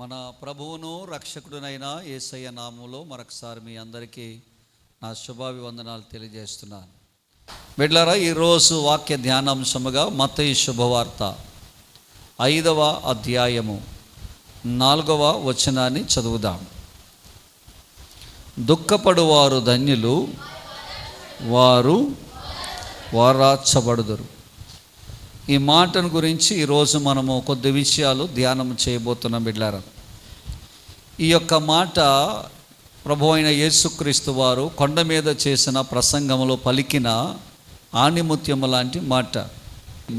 మన ప్రభువును రక్షకుడునైన యేసయ్య నామములో మరొకసారి మీ అందరికీ నా శుభాభివందనాలు తెలియజేస్తున్నాను. బిడ్డలారా, ఈరోజు వాక్య ధ్యానాంశముగా మత్తయి శుభవార్త 5వ అధ్యాయము 4వ వచనాన్ని చదువుదాం. దుఃఖపడువారు ధన్యులు, వారు ఓదార్చబడుదురు. ఈ మాటను గురించి ఈరోజు మనము కొద్ది విషయాలు ధ్యానం చేయబోతున్నాం. బిడ్డలారా, ఈ యొక్క మాట ప్రభువైన అయిన యేసుక్రీస్తు వారు కొండ మీద చేసిన ప్రసంగంలో పలికిన ఆణిముత్యము లాంటి మాట.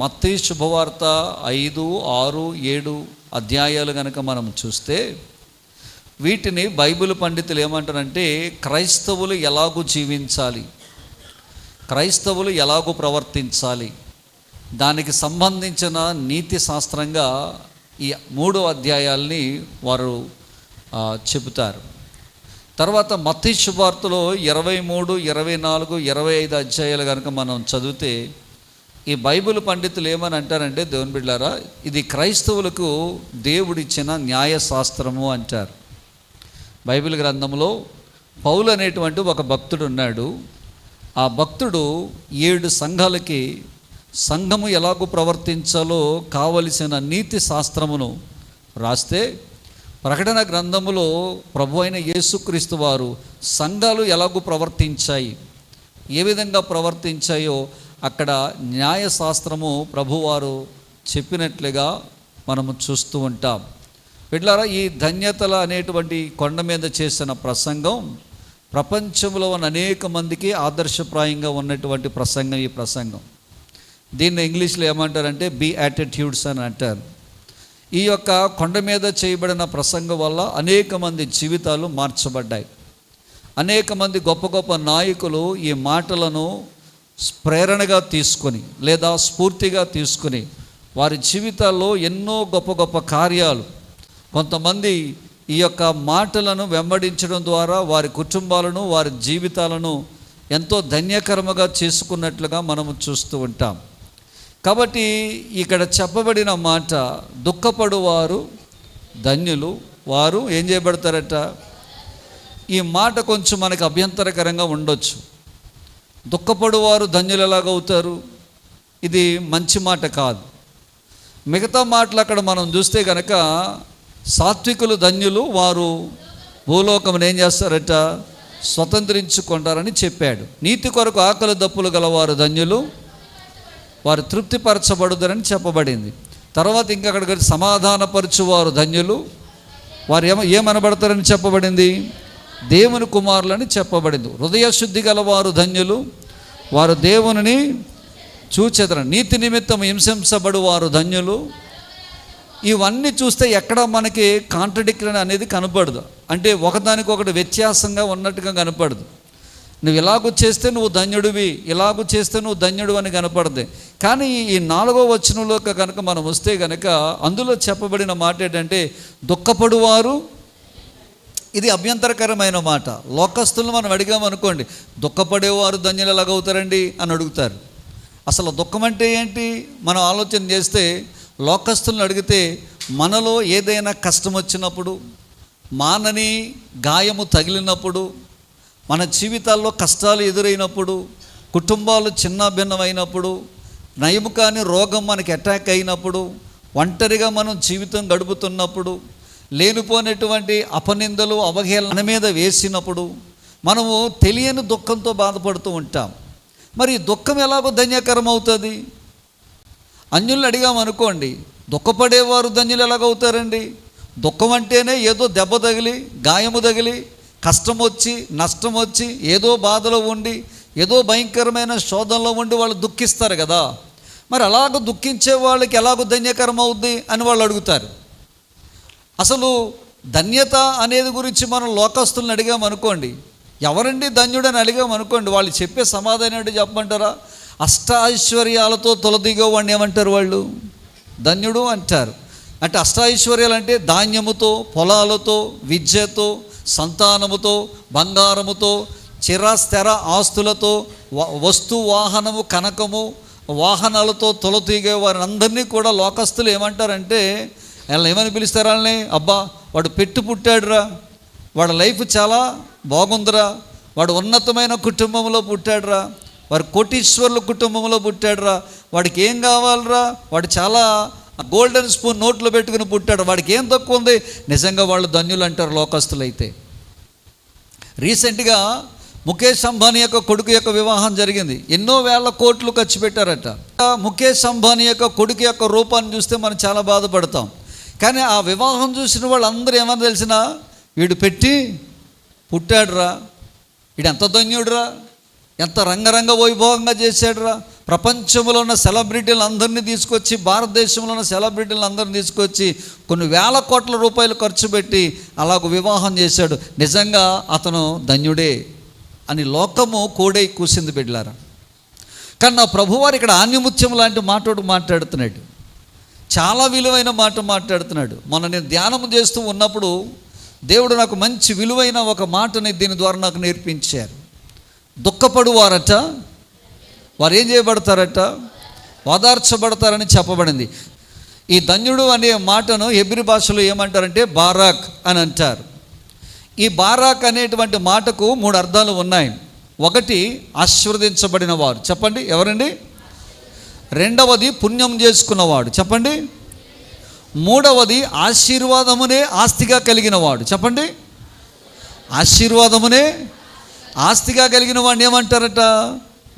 మత్తయి శుభవార్త 5, 6, 7 అధ్యాయాలు కనుక మనం చూస్తే వీటిని బైబిల్ పండితులు ఏమంటారంటే క్రైస్తవులు ఎలాగూ జీవించాలి, క్రైస్తవులు ఎలాగూ ప్రవర్తించాలి, దానికి సంబంధించిన నీతి శాస్త్రంగా ఈ 3 అధ్యాయాల్ని వారు చెబుతారు. తర్వాత మత్తయి శుభవార్తలో 23, 24, 25 అధ్యాయాలు కనుక మనం చదివితే ఈ బైబిల్ పండితులు ఏమని అంటారంటే, దేవుని బిడ్డలారా, ఇది క్రైస్తవులకు దేవుడిచ్చిన న్యాయశాస్త్రము అంటారు. బైబిల్ గ్రంథంలో పౌలు అనేటువంటి ఒక భక్తుడు ఉన్నాడు. ఆ భక్తుడు 7 సంఘాలకి సంఘము ఎలాగూ ప్రవర్తించాలో కావలసిన నీతి శాస్త్రమును రాస్తే, ప్రకటన గ్రంథములో ప్రభు అయిన యేసుక్రీస్తు వారు సంఘాలు ఎలాగూ ప్రవర్తించాయి, ఏ విధంగా ప్రవర్తించాయో అక్కడ న్యాయశాస్త్రము ప్రభువారు చెప్పినట్లుగా మనము చూస్తూ ఉంటాం. బిడ్డలారా, ఈ ధన్యతల అనేటువంటి కొండ మీద చేసిన ప్రసంగం ప్రపంచంలో ఉన్న అనేక మందికి ఆదర్శప్రాయంగా ఉన్నటువంటి ప్రసంగం. ఈ ప్రసంగం దీన్ని ఇంగ్లీష్లో ఏమంటారంటే బీయాటిట్యూడ్స్ అని అంటారు. ఈ యొక్క కొండ మీద చేయబడిన ప్రసంగం వల్ల అనేక మంది జీవితాలు మార్చబడ్డాయి. అనేక మంది గొప్ప గొప్ప నాయకులు ఈ మాటలను ప్రేరణగా తీసుకొని లేదా స్ఫూర్తిగా తీసుకొని వారి జీవితాల్లో ఎన్నో గొప్ప గొప్ప కార్యాలు, కొంతమంది ఈ యొక్క మాటలను వెంబడించడం ద్వారా వారి కుటుంబాలను వారి జీవితాలను ఎంతో ధన్యకరముగా చేసుకున్నట్లుగా మనము చూస్తూ ఉంటాం. కాబట్టి ఇక్కడ చెప్పబడిన మాట, దుఃఖపడువారు ధన్యులు, వారు ఏం చేయబడతారట. ఈ మాట కొంచెం మనకు అభ్యంతరకరంగా ఉండొచ్చు. దుఃఖపడువారు ధన్యులు ఎలాగవుతారు? ఇది మంచి మాట కాదు. మిగతా మాటలు అక్కడ మనం చూస్తే కనుక సాత్వికులు ధన్యులు, వారు భూలోకమును ఏం చేస్తారట, స్వతంత్రించుకుంటారని చెప్పాడు. నీతి కొరకు ఆకలి దప్పులు గలవారు ధన్యులు, వారు తృప్తిపరచబడుదరని చెప్పబడింది. తర్వాత ఇంకా అక్కడ సమాధానపరచువారు ధన్యులు, వారు ఏమనబడతారని చెప్పబడింది, దేవుని కుమారులని చెప్పబడింది. హృదయశుద్ధి గలవారు ధన్యులు, వారు దేవుని చూచెదరని. నీతి నిమిత్తం హింసించబడు వారు ధన్యులు. ఇవన్నీ చూస్తే ఎక్కడ మనకి కాంట్రడిక్షన్ అనేది కనపడదు, అంటే ఒకదానికొకటి వ్యత్యాసంగా ఉన్నట్టుగా కనపడదు. నువ్వు ఇలాగూ చేస్తే నువ్వు ధన్యుడివి, ఇలాగూ చేస్తే నువ్వు ధన్యుడు అని కనపడదు. కానీ ఈ 4వ వచనంలో కనుక మనం వస్తే కనుక అందులో చెప్పబడిన మాట ఏంటంటే దుఃఖపడువారు. ఇది అభ్యంతరకరమైన మాట. లోకస్తులను మనం అడిగామనుకోండి, దుఃఖపడేవారు ధన్యులు ఎలాగవుతారండి అని అడుగుతారు. అసలు దుఃఖం అంటే ఏంటి మనం ఆలోచన చేస్తే, లోకస్తులను అడిగితే మనలో ఏదైనా కష్టం వచ్చినప్పుడు, మానని గాయము తగిలినప్పుడు, మన జీవితాల్లో కష్టాలు ఎదురైనప్పుడు, కుటుంబాలు చిన్న భిన్నమైనప్పుడు, నయము కాని రోగం మనకి అటాక్ అయినప్పుడు, ఒంటరిగా మనం జీవితం గడుపుతున్నప్పుడు, లేనిపోయినటువంటి అపనిందలు అవహేళన మన మీద వేసినప్పుడు మనము తెలియని దుఃఖంతో బాధపడుతూ ఉంటాం. మరి దుఃఖం ఎలాగో ధన్యకరం అవుతుంది? అన్యుల్ని అడిగామనుకోండి, దుఃఖపడేవారు ధన్యులు ఎలాగవుతారండి? దుఃఖం అంటేనే ఏదో దెబ్బ తగిలి, గాయము తగిలి, కష్టం వచ్చి, నష్టం వచ్చి, ఏదో బాధలో ఉండి, ఏదో భయంకరమైన శోధనలో ఉండి వాళ్ళు దుఃఖిస్తారు కదా. మరి అలాగ దుఃఖించే వాళ్ళకి ఎలాగో ధన్యకరం అవుద్ది అని వాళ్ళు అడుగుతారు. అసలు ధన్యత అనేది గురించి మనం లోకస్తులను అడిగామనుకోండి, ఎవరండి ధన్యుడని అడిగామనుకోండి, వాళ్ళు చెప్పే సమాధానం ఏంటి చెప్పమంటారా? అష్టైశ్వర్యాలతో తొలదిగోవాడిని ఏమంటారు వాళ్ళు? ధన్యుడు అంటారు. అంటే అష్టైశ్వర్యాలు అంటే ధాన్యముతో, పొలాలతో, విద్యతో, సంతానముతో, బంగారముతో, చిరస్థిర ఆస్తులతో, వస్తు వాహనము, కనకము, వాహనాలతో తొలతీగే వారిని అందరినీ కూడా లోకస్తులు ఏమంటారంటే, వాళ్ళని ఏమని పిలుస్తారు? వాళ్ళని అబ్బా వాడు పుట్టాడురా, వాడి లైఫ్ చాలా బాగుందిరా, వాడు ఉన్నతమైన కుటుంబంలో పుట్టాడురా, వాడు కోటీశ్వర్ల కుటుంబంలో పుట్టాడురా, వాడికి ఏం కావాలరా, వాడు చాలా గోల్డెన్ స్పూన్ నోట్లో పెట్టుకుని పుట్టాడు, వాడికి ఏం తక్కువ ఉంది. నిజంగా వాళ్ళు ధన్యులు అంటారు లోకస్తులైతే. రీసెంట్గా ముఖేష్ అంబానీ యొక్క కొడుకు యొక్క వివాహం జరిగింది. ఎన్నో వేల కోట్లు ఖర్చు పెట్టారట. ముఖేష్ అంబానీ యొక్క కొడుకు యొక్క రూపాన్ని చూస్తే మనం చాలా బాధపడతాం. కానీ ఆ వివాహం చూసిన వాళ్ళందరూ ఏమన్నా తెలిసినా, వీడు పుట్టాడురా, వీడు ఎంత ధన్యుడురా, ఎంత రంగరంగ వైభవంగా చేశాడురా, ప్రపంచంలో ఉన్న సెలబ్రిటీలు అందరినీ తీసుకొచ్చి, భారతదేశంలో ఉన్న సెలబ్రిటీలు అందరినీ తీసుకొచ్చి కొన్ని వేల కోట్ల రూపాయలు ఖర్చు పెట్టి అలాగ వివాహం చేశాడు. నిజంగా అతను ధన్యుడే అని లోకము కోడై కూసింది బిడ్డలారా. కానీ నా ప్రభువారు ఇక్కడ ఆణిముత్యం లాంటి మాట్లాడుతున్నాడు. చాలా విలువైన మాట మాట్లాడుతున్నాడు. మొన్న నేను ధ్యానం చేస్తూ ఉన్నప్పుడు దేవుడు నాకు మంచి విలువైన ఒక మాటని దీని ద్వారా నాకు నేర్పించారు. దుఃఖపడువారట, వారు ఏం చేయబడతారట, ఓదార్చబడతారని చెప్పబడింది. ఈ ధన్యుడు అనే మాటను హెబ్రీ భాషలో ఏమంటారంటే బారాక్ అని అంటారు. ఈ బారాక్ అనేటువంటి మాటకు 3 అర్థాలు ఉన్నాయి. ఒకటి ఆశీర్వదించబడిన వారు, చెప్పండి ఎవరండి. రెండవది పుణ్యం చేసుకున్నవాడు, చెప్పండి. మూడవది ఆశీర్వాదమునే ఆస్తిగా కలిగిన వాడు, చెప్పండి. ఆశీర్వాదమునే ఆస్తిగా కలిగిన వాడిని ఏమంటారట,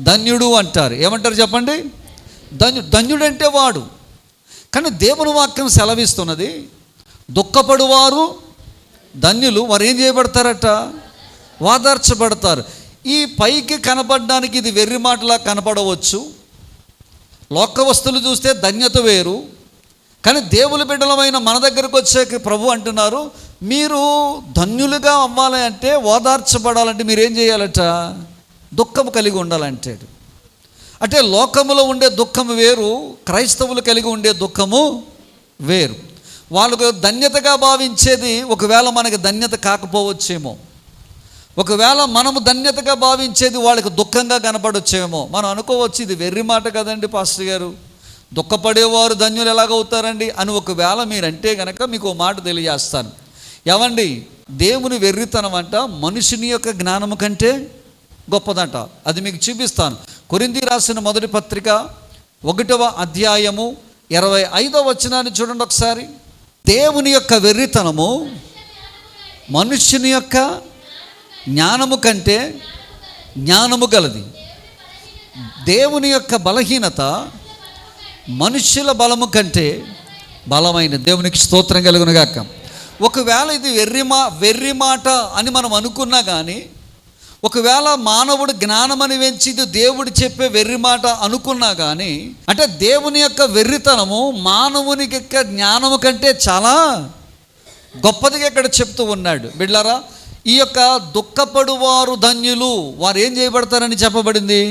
ధన్యుడు అంటారు. ఏమంటారు చెప్పండి. ధన్యుడంటే వాడు. కానీ దేవుని వాక్యం సెలవిస్తున్నది, దుఃఖపడువారు ధన్యులు, వారు ఏం చేయబడతారట, ఓదార్చబడతారు. ఈ పైకి కనపడడానికి ఇది వెర్రి మాటలా కనపడవచ్చు. లోక వస్తువులు చూస్తే ధన్యత వేరు. కానీ దేవుని బిడ్డలమైన మన దగ్గరకు వచ్చాక ప్రభు అంటున్నారు, మీరు ధన్యులుగా అవ్వాలి అంటే, ఓదార్చబడాలంటే మీరేం చేయాలట, దుఃఖము కలిగి ఉండాలంటాడు. అంటే లోకములో ఉండే దుఃఖము వేరు, క్రైస్తవులు కలిగి ఉండే దుఃఖము వేరు. వాళ్ళకు ధన్యతగా భావించేది ఒకవేళ మనకి ధన్యత కాకపోవచ్చేమో, ఒకవేళ మనము ధన్యతగా భావించేది వాళ్ళకి దుఃఖంగా కనపడొచ్చేమో. మనం అనుకోవచ్చు, ఇది వెర్రి మాట కదండి పాస్టర్ గారు, దుఃఖపడేవారు ధన్యులు ఎలాగవుతారండి అని ఒకవేళ మీరంటే కనుక మీకు ఒక మాట తెలియజేస్తాను. ఏమండి, దేవుని వెర్రితనం అంట మనుషుని యొక్క జ్ఞానము కంటే గొప్పదంట. అది మీకు చూపిస్తాను. కొరింథీ రాసిన మొదటి పత్రిక 1వ అధ్యాయము 25వ వచనాన్ని చూడండి ఒకసారి. దేవుని యొక్క వెర్రితనము మనుష్యుని యొక్క జ్ఞానము కంటే జ్ఞానము గలది, దేవుని యొక్క బలహీనత మనుష్యుల బలము కంటే బలమైన. దేవునికి స్తోత్రం కలుగును గాక. ఒకవేళ ఇది వెర్రి మాట అని మనం అనుకున్నా కానీ, ఒకవేళ మానవుడు జ్ఞానమని వెంచి ఇది దేవుడు చెప్పే వెర్రి మాట అనుకున్నా కానీ, అంటే దేవుని యొక్క వెర్రితనము మానవుని యొక్క జ్ఞానము కంటే చాలా గొప్పదిగా ఇక్కడ చెప్తూ ఉన్నాడు. బిడ్లారా, ఈ యొక్క దుఃఖపడువారు ధన్యులు, వారు ఏం చేయబడతారని చెప్పబడింది,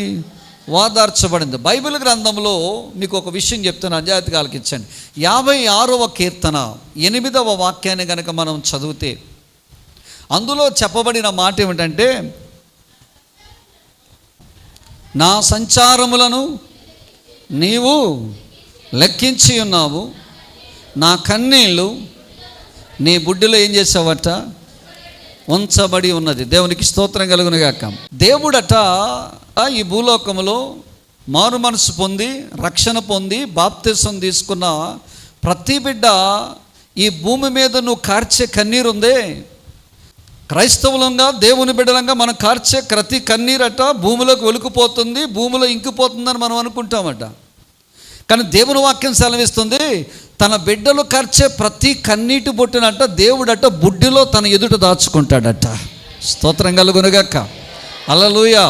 ఓదార్చబడింది. బైబిల్ గ్రంథంలో మీకు ఒక విషయం చెప్తాను, అజాతికాలకు ఇచ్చండి. 56వ కీర్తన 8వ వాక్యాన్ని కనుక మనం చదివితే అందులో చెప్పబడిన మాట ఏమిటంటే, నా సంచారములను నీవు లెక్కించి ఉన్నావు, నా కన్నీళ్ళు నీ బుడ్డిలో ఏం చేసావట, ఉంచబడి ఉన్నది. దేవునికి స్తోత్రం కలుగును గాక. దేవుడట ఈ భూలోకములో మారు మనసు పొంది రక్షణ పొంది బాప్తిసం తీసుకున్న ప్రతి బిడ్డ ఈ భూమి మీద నువ్వు కార్చే కన్నీరు ఉందే, క్రైస్తవులంగా దేవుని బిడ్డలంగా మనం కార్చే ప్రతి కన్నీరట భూమిలోకి ఒలికిపోతుంది, భూమిలో ఇంకిపోతుందని మనం అనుకుంటామట. కానీ దేవుని వాక్యం సెలవిస్తుంది, తన బిడ్డలు కార్చే ప్రతి కన్నీటి బొట్టునట దేవుడట బుడ్డిలో తన ఎదుట దాచుకుంటాడట. స్తోత్రం కలుగునుగాక. హల్లెలూయా.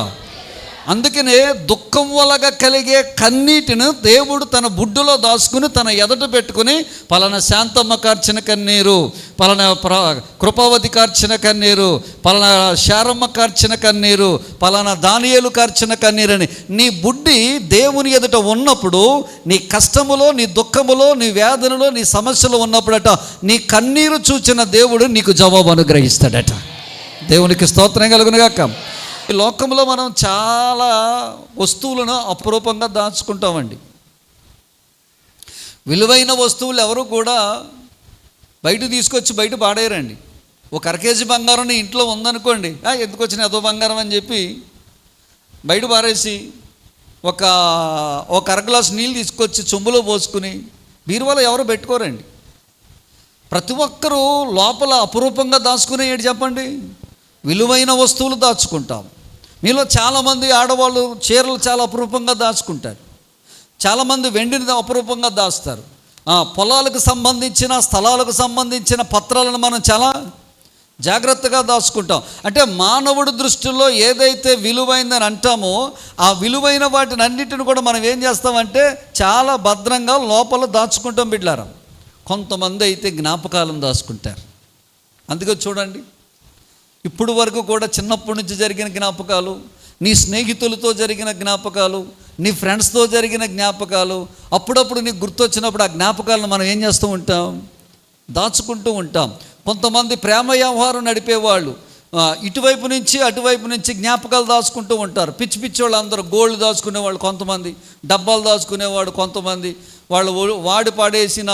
అందుకనే దుఃఖం వలన కలిగే కన్నీటిని దేవుడు తన బుడ్డులో దాచుకుని తన ఎదట పెట్టుకుని, పలానా శాంతమ్మ కార్చిన కన్నీరు, పలానా కృపావతి కార్చిన కన్నీరు, పలానా శారమ్మ కార్చిన కన్నీరు, పలానా దానియేలు కార్చిన కన్నీరని నీ బుడ్డి దేవుని ఎదుట ఉన్నప్పుడు, నీ కష్టములో, నీ దుఃఖములో, నీ వేదనలో, నీ సమస్యలో ఉన్నప్పుడట నీ కన్నీరు చూచిన దేవుడు నీకు జవాబు అనుగ్రహిస్తాడట. దేవునికి స్తోత్రం కలుగునుగాక. ఈ లోకంలో మనం చాలా వస్తువులను అపురూపంగా దాచుకుంటామండి. విలువైన వస్తువులు ఎవరు కూడా బయట తీసుకొచ్చి బయట పాడేయరండి. ఒక అరకేజీ బంగారం ఇంట్లో ఉందనుకోండి, ఎందుకు వచ్చిన ఏదో బంగారం అని చెప్పి బయట పారేసి ఒక అర గ్లాసు నీళ్ళు తీసుకొచ్చి చెంబులో పోసుకుని బీరువాలో ఎవరు పెట్టుకోరండి. ప్రతి ఒక్కరూ లోపల అపురూపంగా దాచుకునే ఏంటి చెప్పండి, విలువైన వస్తువులు దాచుకుంటాం. మీలో చాలామంది ఆడవాళ్ళు చీరలు చాలా అపురూపంగా దాచుకుంటారు, చాలామంది వెండిని అపురూపంగా దాస్తారు. పొలాలకు సంబంధించిన స్థలాలకు సంబంధించిన పత్రాలను మనం చాలా జాగ్రత్తగా దాచుకుంటాం. అంటే మానవుడి దృష్టిలో ఏదైతే విలువైందని అంటామో ఆ విలువైన వాటిని అన్నిటిని కూడా మనం ఏం చేస్తామంటే చాలా భద్రంగా లోపల దాచుకుంటాం బిడ్లారా. కొంతమంది అయితే జ్ఞాపకాలను దాచుకుంటారు. అందుకే చూడండి, ఇప్పుడు వరకు కూడా చిన్నప్పటి నుంచి జరిగిన జ్ఞాపకాలు, నీ స్నేహితులతో జరిగిన జ్ఞాపకాలు, నీ ఫ్రెండ్స్తో జరిగిన జ్ఞాపకాలు, అప్పుడప్పుడు నీకు గుర్తొచ్చినప్పుడు ఆ జ్ఞాపకాలను మనం ఏం చేస్తూ ఉంటాం, దాచుకుంటూ ఉంటాం. కొంతమంది ప్రేమ వ్యవహారం నడిపేవాళ్ళు ఇటువైపు నుంచి అటువైపు నుంచి జ్ఞాపకాలు దాచుకుంటూ ఉంటారు. పిచ్చి పిచ్చి వాళ్ళు అందరూ గోల్డ్ దాచుకునేవాళ్ళు కొంతమంది, డబ్బాలు దాచుకునేవాడు కొంతమంది, వాళ్ళు వాడి పాడేసిన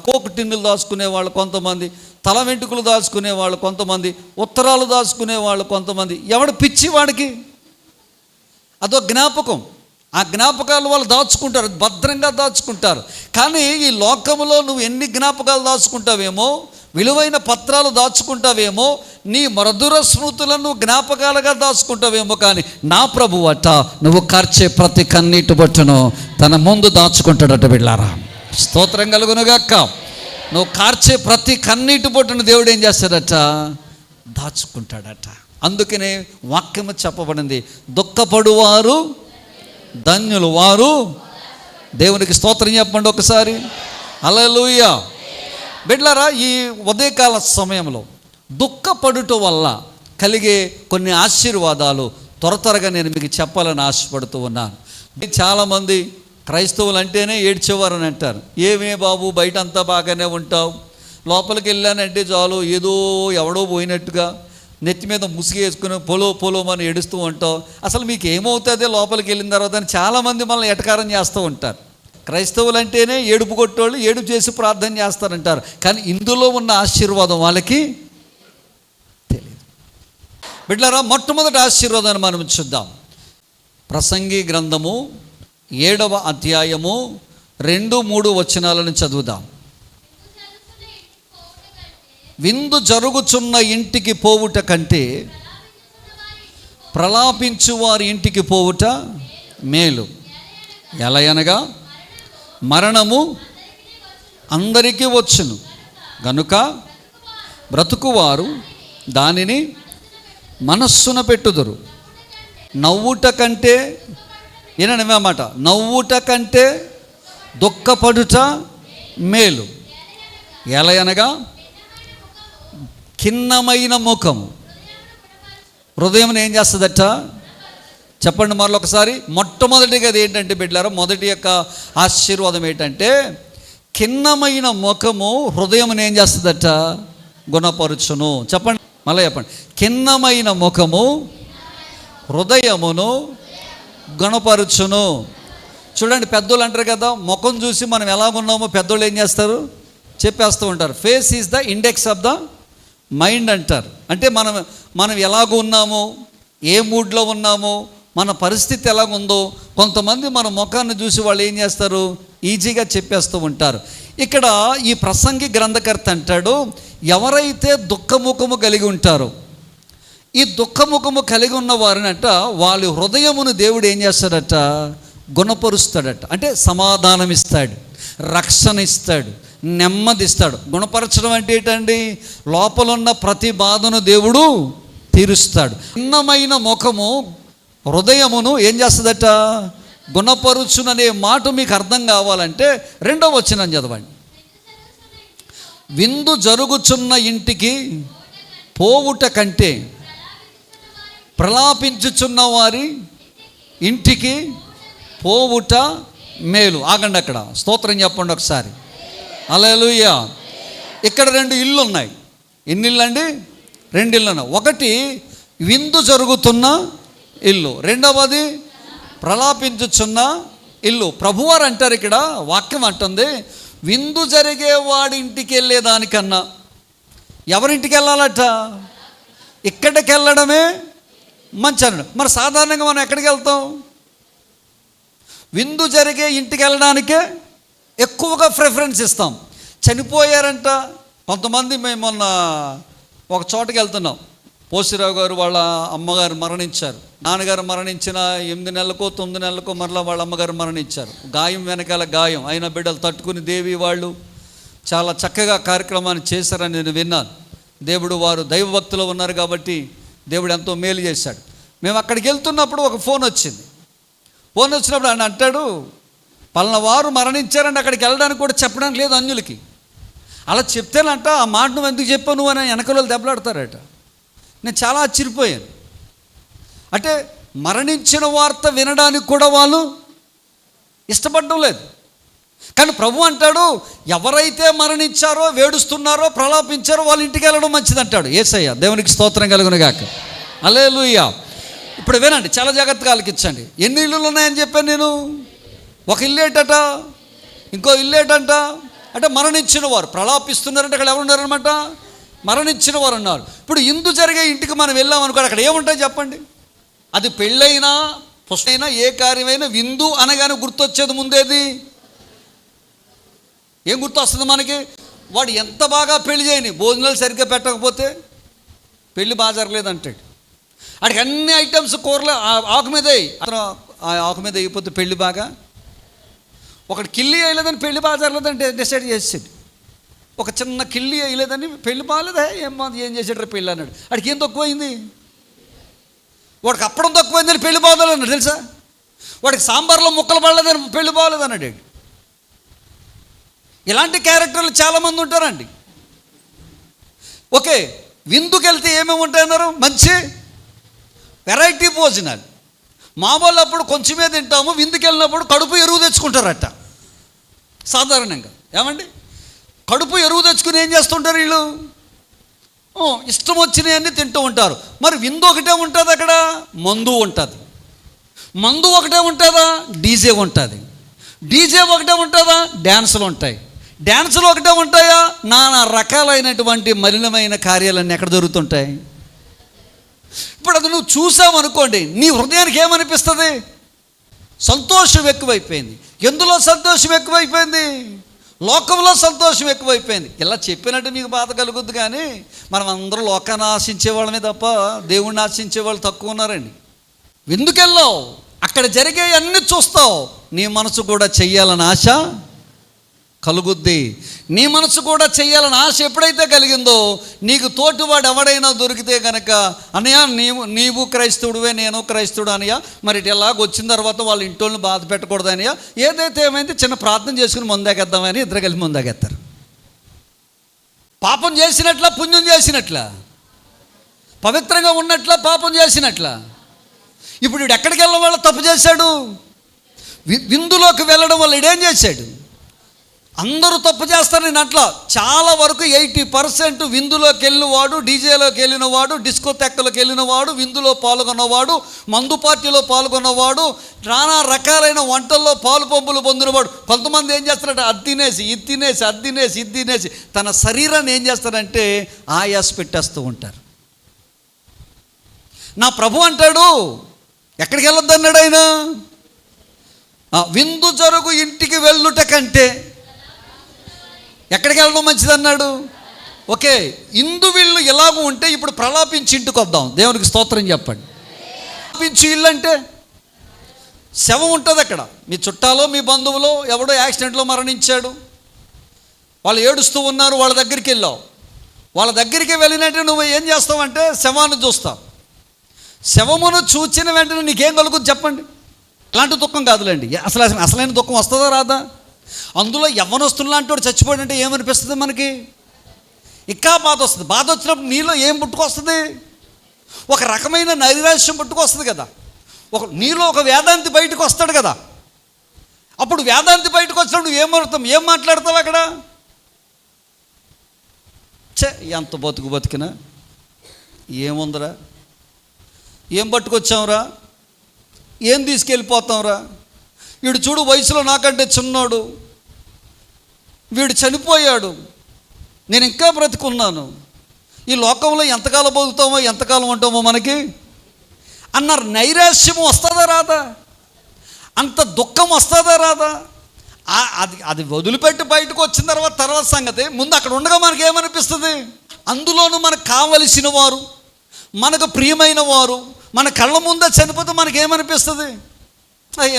కోక్ టిన్నులు దాచుకునేవాళ్ళు కొంతమంది, తల వెంట్రుకలు దాచుకునేవాళ్ళు కొంతమంది, ఉత్తరాలు దాచుకునేవాళ్ళు కొంతమంది. ఎవడు పిచ్చి వాడికి అదో జ్ఞాపకం. ఆ జ్ఞాపకాలు వాళ్ళు దాచుకుంటారు, భద్రంగా దాచుకుంటారు. కానీ ఈ లోకంలో నువ్వు ఎన్ని జ్ఞాపకాలు దాచుకుంటావేమో, విలువైన పత్రాలు దాచుకుంటావేమో, నీ మధుర స్మృతులను జ్ఞాపకాలుగా దాచుకుంటావేమో, కానీ నా ప్రభువు అట నువ్వు కార్చే ప్రతి కన్నీటి బొట్టును తన ముందు దాచుకుంటాడట. బిడ్లారా స్తోత్రం కలుగునుగాక. నువ్వు కార్చే ప్రతి కన్నీటి బొట్టును దేవుడు ఏం చేస్తాడట, దాచుకుంటాడట. అందుకనే వాక్యము చెప్పబడింది, దుఃఖపడువారు ధన్యులు వారు. దేవునికి స్తోత్రం చెప్పండి ఒకసారి, హల్లెలూయా. బిడ్లారా, ఈ ఉదయకాల సమయంలో దుఃఖపడుట వల్ల కలిగే కొన్ని ఆశీర్వాదాలు త్వరగా నేను మీకు చెప్పాలని ఆశపడుతూ ఉన్నాను. చాలామంది క్రైస్తవులు అంటేనే ఏడ్చేవారని అంటారు. ఏమే బాబు బయట అంతా బాగానే ఉంటావు, లోపలికి వెళ్ళానంటే చాలు ఏదో ఎవడో పోయినట్టుగా నెత్తి మీద ముసుగు వేసుకుని పొలోమని ఏడుస్తూ ఉంటావు. అసలు మీకు ఏమవుతుందో లోపలికి వెళ్ళిన తర్వాత అని చాలామంది మనల్ని ఎటకారం చేస్తూ ఉంటారు. క్రైస్తవులు అంటేనే ఏడుపు కొట్టేవాళ్ళు ఏడుపు చేసి ప్రార్థన చేస్తారంటారు, కానీ ఇందులో ఉన్న ఆశీర్వాదం వాళ్ళకి తెలియదు. బిడ్డలారా, మొట్టమొదటి ఆశీర్వాదాన్ని మనం చూద్దాం. ప్రసంగి గ్రంథము 7వ అధ్యాయము 2-3 వచనాలను చదువుదాం. విందు జరుగుచున్న ఇంటికి పోవుట కంటే ప్రలాపించు వారి ఇంటికి పోవుట మేలు. ఎలయనగా మరణము అందరికీ వచ్చును గనుక బ్రతుకువారు దానిని మనస్సున పెట్టుదురు. నవ్వుట కంటే, ఏనమాట, నవ్వుట కంటే దుఃఖపడుట మేలు. ఎలయనగా ఖిన్నమైన ముఖము హృదయం ఏం చేస్తుందట, చెప్పండి మరొకసారి. మొట్టమొదటిగా అది ఏంటంటే బిడ్డలారా, మొదటి యొక్క ఆశీర్వాదం ఏంటంటే ఖిన్నమైన ముఖము హృదయం ఏం చేస్తుందట, గుణపరుచును. చెప్పండి, మళ్ళీ చెప్పండి. ఖిన్నమైన ముఖము హృదయమును గుణపరుచును. చూడండి, పెద్దోళ్ళు అంటారు కదా, ముఖం చూసి మనం ఎలాగున్నామో పెద్దోళ్ళు ఏం చేస్తారు, చెప్పేస్తూ ఉంటారు. Face is the index of the mind అంటారు. అంటే మనం ఎలాగ ఉన్నామో, ఏ మూడ్లో ఉన్నామో, మన పరిస్థితి ఎలాగుందో కొంతమంది మన ముఖాన్ని చూసి వాళ్ళు ఏం చేస్తారు, ఈజీగా చెప్పేస్తూ ఉంటారు. ఇక్కడ ఈ ప్రసంగి గ్రంథకర్త అంటాడు, ఎవరైతే దుఃఖముఖము కలిగి ఉంటారో, ఈ దుఃఖముఖము కలిగి ఉన్న వారినట వాళ్ళ హృదయమును దేవుడు ఏం చేస్తాడట, గుణపరుస్తాడట. అంటే సమాధానం ఇస్తాడు, రక్షణ ఇస్తాడు, నెమ్మదిస్తాడు. గుణపరచడం అంటే ఏంటండి, లోపల ఉన్న ప్రతి బాధను దేవుడు తీరుస్తాడు. భిన్నమైన ముఖము హృదయమును ఏం చేస్తుందట, గుణపరుచుననే మాట మీకు అర్థం కావాలంటే 2వ వచనం చదవండి. విందు జరుగుచున్న ఇంటికి పోవుట కంటే ప్రలాపించుచున్న వారి ఇంటికి పోవుట మేలు. ఆగండి, అక్కడ స్తోత్రం చెప్పండి ఒకసారి, హల్లెలూయా. ఇక్కడ 2 ఇళ్ళు ఉన్నాయి. ఎన్ని ఇళ్ళు అండి, 2 ఇళ్ళు ఉన్నాయి. ఒకటి విందు జరుగుతున్న ఇల్లు, రెండవది ప్రలాపించుచున్న ఇల్లు. ప్రభువారు అంటారు, ఇక్కడ వాక్యం అంటుంది, విందు జరిగే వాడి ఇంటికి వెళ్ళేదానికన్నా ఎవరింటికి వెళ్ళాలట? ఇక్కడికి వెళ్ళడమే మంచి. మరి సాధారణంగా మనం ఎక్కడికి వెళ్తాం? విందు జరిగే ఇంటికి వెళ్ళడానికే ఎక్కువగా ప్రిఫరెన్స్ ఇస్తాం. చనిపోయారంట కొంతమంది. మేము మొన్న ఒక చోటకి వెళ్తున్నాం. పోసిరావు గారు వాళ్ళ అమ్మగారు మరణించారు. నాన్నగారు మరణించిన 8 నెలలకో 9 నెలలకో మరలా వాళ్ళ అమ్మగారు మరణించారు. గాయం వెనకాల గాయం అయిన బిడ్డలు తట్టుకుని దేవి వాళ్ళు చాలా చక్కగా కార్యక్రమాన్ని చేశారని నేను విన్నాను. దేవుడు వారు దైవభక్తిలో ఉన్నారు కాబట్టి దేవుడు ఎంతో మేలు చేశాడు. మేము అక్కడికి వెళ్తున్నప్పుడు ఒక ఫోన్ వచ్చింది. ఫోన్ వచ్చినప్పుడు ఆయన అంటాడు, పలానా వారు మరణించారంటే అక్కడికి వెళ్ళడానికి కూడా చెప్పడానికి లేదు అన్యులకి. అలా చెప్తేనంట ఆ మాట నువ్వు ఎందుకు చెప్పావు నువ్వు అని వెనకలో దెబ్బలాడతారట. నేను చాలా ఆశ్చర్యపోయాను. అంటే మరణించిన వార్త వినడానికి కూడా వాళ్ళు ఇష్టపడడం లేదు. కానీ ప్రభు అంటాడు, ఎవరైతే మరణించారో, వేడుస్తున్నారో, ప్రలాపించారో వాళ్ళ ఇంటికి వెళ్ళడం మంచిది అంటాడు యేసయ్య. దేవునికి స్తోత్రం కలుగును గాక. హల్లెలూయా. ఇప్పుడు వినండి, చాలా జాగ్రత్తగా ఆలకించండి. ఎన్ని ఇల్లులు ఉన్నాయని చెప్పాను నేను? ఒక ఇల్లు ఏంటట, ఇంకో ఇల్లు ఏంటంట. అంటే మరణించిన వారు ప్రలాపిస్తున్నారంటే అక్కడ ఎవరు ఉన్నారనమాట? మరణించిన వారు ఉన్నారు. ఇప్పుడు ఇందు జరిగే ఇంటికి మనం వెళ్ళామనుకో, అక్కడ ఏముంటాయి చెప్పండి? అది పెళ్ళైనా పుస్తైనా ఏ కార్యమైనా విందు అనగానే గుర్తొచ్చేది ముందేది? ఏం గుర్తొస్తుంది మనకి? వాడు ఎంత బాగా పెళ్లి చేయని, భోజనాలు సరిగ్గా పెట్టకపోతే పెళ్ళి బాగా జరగలేదంటాడు. అక్కడికి అన్ని ఐటమ్స్ కూరలు ఆకు మీద అతను ఆ ఆకు మీద అయిపోతే పెళ్ళి బాగా. ఒకటి కిల్లి వేయలేదని పెళ్ళి బాగా జరగలేదంటే డిసైడ్ చేసాడు. ఒక చిన్న కిల్లి వేయలేదని పెళ్ళి బాగాలేదా, ఏం చేసాడు పెళ్ళి అన్నాడు. అడికి ఏం తక్కువైంది? వాడికి అప్పడం తక్కువైందని పెళ్ళి బాగోలేదన్నాడు తెలుసా. వాడికి సాంబార్లో ముక్కలు పడలేదని పెళ్ళి బాగోలేదన్నాడు. ఇలాంటి క్యారెక్టర్లు చాలామంది ఉంటారండి. ఓకే, విందుకు వెళ్తే ఏమేమి ఉంటాయన్నారు? మంచి వెరైటీ భోజనాలు. మామూలు అప్పుడు కొంచెమే తింటాము, విందుకు వెళ్ళినప్పుడు కడుపు ఎరువు తెచ్చుకుంటారట సాధారణంగా. ఏమండి, కడుపు ఎరువు తెచ్చుకుని ఏం చేస్తుంటారు వీళ్ళు? ఇష్టం వచ్చినవన్నీ తింటూ ఉంటారు. మరి విందు ఒకటే ఉంటుంది అక్కడ, మందు ఉంటుంది. మందు ఒకటే ఉంటుందా? డీజే ఉంటుంది. డీజే ఒకటే ఉంటుందా? డ్యాన్సులు ఉంటాయి. డ్యాన్సులు ఒకటే ఉంటాయా? నానా రకాలైనటువంటి మలినమైన కార్యాలన్నీ ఎక్కడ జరుగుతుంటాయి. ఇప్పుడు అది నువ్వు చూసావనుకోండి, నీ హృదయానికి ఏమనిపిస్తుంది? సంతోషం ఎక్కువైపోయింది. ఎందులో సంతోషం ఎక్కువైపోయింది? లోకంలో సంతోషం ఎక్కువైపోయింది. ఇలా చెప్పినట్టు మీకు బాధ కలుగుద్ది. కానీ మనం అందరూ లోకాన్ని ఆశించే వాళ్ళమే తప్ప దేవుణ్ణి ఆశించే వాళ్ళు తక్కువ ఉన్నారండి. ఎందుకెళ్ళావు? అక్కడ జరిగే అన్నీ చూస్తావు. నీ మనసు కూడా చెయ్యాలని ఆశ కలుగుద్ది. నీ మనసు కూడా చెయ్యాలని ఆశ ఎప్పుడైతే కలిగిందో, నీకు తోటివాడు ఎవడైనా దొరికితే కనుక, అన్నయ్య నీవు క్రైస్తవుడివే, నేను క్రైస్తవుడు అనయ్య, మరి ఇటు ఎలాగ వచ్చిన తర్వాత వాళ్ళ ఇంటోళ్ళని బాధ పెట్టకూడదు అనయ్య, ఏదైతే ఏమైంది చిన్న ప్రార్థన చేసుకుని ముందాకేద్దామని ఇద్దరు కలిసి ముందాకేస్తారు. పాపం చేసినట్ల, పుణ్యం చేసినట్ల, పవిత్రంగా ఉన్నట్ల, పాపం చేసినట్ల. ఇప్పుడు వీడు ఎక్కడికి వెళ్ళడం వల్ల తప్పు చేశాడు? విందులోకి వెళ్ళడం వల్ల ఇడేం చేశాడు? అందరూ తప్పు చేస్తారు నేను అట్లా. చాలా వరకు 80% విందులోకి వెళ్ళినవాడు, డీజేలోకి వెళ్ళినవాడు, డిస్కో తెక్కలోకి వెళ్ళినవాడు, విందులో పాల్గొన్నవాడు, మందు పార్టీలో పాల్గొన్నవాడు, నానా రకాలైన వంటల్లో పాలు పంపులు పొందినవాడు. కొంతమంది ఏం చేస్తారంటే అది తినేసి ఇది తినేసి తన శరీరాన్ని ఏం చేస్తారంటే ఆయాస పెట్టేస్తూ ఉంటారు. నా ప్రభు అంటాడు, ఎక్కడికి వెళ్ళొద్దు అన్నాడు ఆయన? విందు జరుగు ఇంటికి వెళ్ళుట కంటే ఎక్కడికి వెళ్ళడం మంచిది అన్నాడు. ఓకే, ఇందు వీళ్ళు ఎలాగూ ఉంటే ఇప్పుడు ప్రలాపించి ఇంటికి వద్దాం. దేవునికి స్తోత్రం చెప్పండి. ప్రలాపించి ఇల్లు అంటే శవం ఉంటుంది అక్కడ. మీ చుట్టాలో మీ బంధువులో ఎవడో యాక్సిడెంట్లో మరణించాడు, వాళ్ళు ఏడుస్తూ ఉన్నారు, వాళ్ళ దగ్గరికి వెళ్ళావు. వాళ్ళ దగ్గరికి వెళ్ళినట్టు నువ్వు ఏం చేస్తావంటే శవాన్ని చూస్తావు. శవమును చూచిన వెంటనే నీకేం కలుగుతుంది చెప్పండి? అలాంటి దుఃఖం కాదులేండి. అసలైన దుఃఖం వస్తుందా రాదా? అందులో యవ్వనస్తులు లాంటి వాడు చచ్చిపోయాడంటే ఏమనిపిస్తుంది మనకి? ఇంకా బాధ వస్తుంది. బాధ వచ్చినప్పుడు నీలో ఏం పుట్టుకొస్తుంది? ఒక రకమైన నైరాశ్యం పుట్టుకొస్తుంది కదా. నీలో ఒక వేదాంతి బయటకు వస్తాడు కదా. అప్పుడు వేదాంతి బయటకు వచ్చినప్పుడు ఏం మాట్లాడతావు అక్కడ? ఎంత బతికినా ఏముందిరా, ఏం పట్టుకొచ్చావురా, ఏం తీసుకెళ్ళిపోతాంరా, వీడు చూడు వయసులో నాకంటే చిన్నోడు, వీడు చనిపోయాడు, నేను ఇంకా బ్రతికున్నాను, ఈ లోకంలో ఎంతకాలం బతుకుతామో ఎంతకాలం ఉంటామో మనకి అన్నారు. నైరాశ్యం వస్తుందా రాదా? అంత దుఃఖం వస్తుందా రాదా? అది వదిలిపెట్టి బయటకు వచ్చిన తర్వాత సంగతి. ముందు అక్కడ ఉండగా మనకి ఏమనిపిస్తుంది? అందులోనూ మనకు కావలసిన వారు, మనకు ప్రియమైన వారు మన కళ్ళ ముందే చనిపోతే మనకేమనిపిస్తుంది?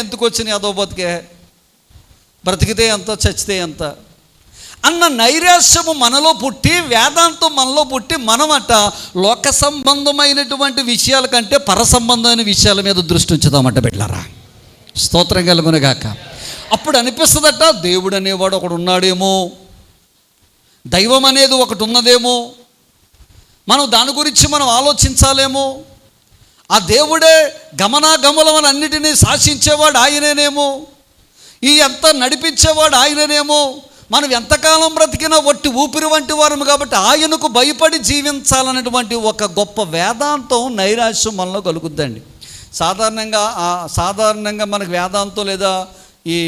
ఎందుకు వచ్చినాయి అదో బతికే, బ్రతికితే ఎంత చచ్చితే ఎంత అన్న నైరాశ్యము మనలో పుట్టి, వేదాంతం మనలో పుట్టి, మనమట లోక సంబంధమైనటువంటి విషయాల కంటే పర సంబంధమైన విషయాల మీద దృష్టి ఉంచుదామట బిడ్డలారా. స్తోత్రం కలుగునుగాక. అప్పుడు అనిపిస్తుందట, దేవుడు అనేవాడు ఒకడు ఉన్నాడేమో, దైవం అనేది ఒకటి ఉన్నదేమో, మనం దాని గురించి మనం ఆలోచించాలేమో, ఆ దేవుడే గమనాగమనములన్నిటినీ శాసించేవాడు ఆయననేమో, ఈ ఎంత నడిపించేవాడు ఆయననేమో, మనం ఎంతకాలం బ్రతికినా ఒట్టి ఊపిరి వంటి వారము కాబట్టి ఆయనకు భయపడి జీవించాలన్నటువంటి ఒక గొప్ప వేదాంతం నైరాశ్యం మనలో కలుగుద్దండి. సాధారణంగా మనకు వేదాంతం లేదా ఈ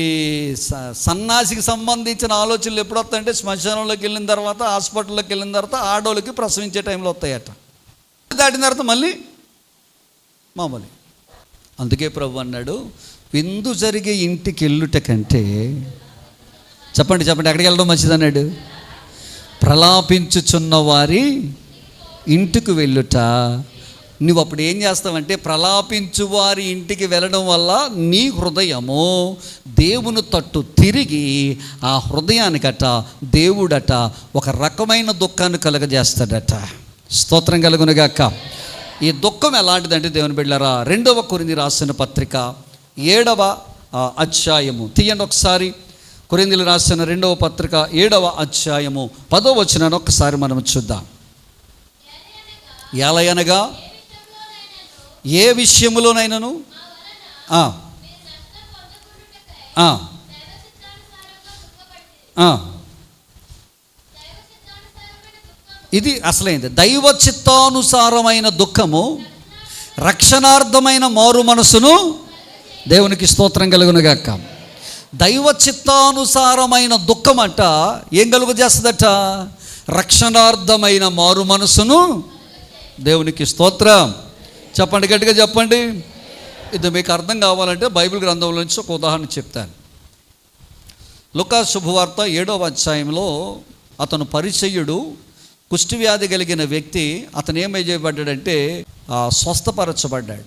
సన్నాసికి సంబంధించిన ఆలోచనలు ఎప్పుడు వస్తాయంటే శ్మశానంలోకి వెళ్ళిన తర్వాత, హాస్పిటల్లోకి వెళ్ళిన తర్వాత, ఆడోళ్ళకి ప్రసవించే టైంలో వస్తాయట. దాటిన తర్వాత మళ్ళీ మామూలు. అందుకే ప్రభు అన్నాడు, విందు జరిగే ఇంటికి వెళ్ళుట కంటే, చెప్పండి ఎక్కడికి వెళ్ళడం మంచిది అన్నాడు? ప్రలాపించుచున్న వారి ఇంటికి వెళ్ళుట. నువ్వు అప్పుడు ఏం చేస్తావంటే, ప్రలాపించు వారి ఇంటికి వెళ్ళడం వల్ల నీ హృదయము దేవుని తట్టు తిరిగి ఆ హృదయానికట దేవుడట ఒక రకమైన దుఃఖాన్ని కలుగజేస్తాడట. స్తోత్రం కలుగునుగాక. ఈ దుఃఖం ఎలాంటిదంటే దేవుని బిడ్డలారా, 2వ కొరింథీ రాసిన పత్రిక 7వ అధ్యాయము తీయండి ఒకసారి. కొరింథీలు రాసిన 2వ పత్రిక 7వ అధ్యాయము 10వ వచనాన్ని ఒకసారి మనం చూద్దాం. ఎలయనగా ఏ విషయములోనైనను ఇది అసలైంది. దైవ చిత్తానుసారమైన దుఃఖము రక్షణార్థమైన మారు మనసును, దేవునికి స్తోత్రం కలుగునుగాక. దైవ చిత్తానుసారమైన దుఃఖం అంట ఏం కలుగజేస్తుందట? రక్షణార్థమైన మారు మనసును. దేవునికి స్తోత్రం. చెప్పండి, గట్టిగా చెప్పండి. ఇది మీకు అర్థం కావాలంటే బైబిల్ గ్రంథంలో నుంచి ఒక ఉదాహరణ చెప్తాను. లూకా శుభవార్త 7వ అధ్యాయంలో అతను పరిసయ్యుడు, కుష్ఠవ్యాధి కలిగిన వ్యక్తి. అతను ఏమై చేయబడ్డాడంటే స్వస్థపరచబడ్డాడు.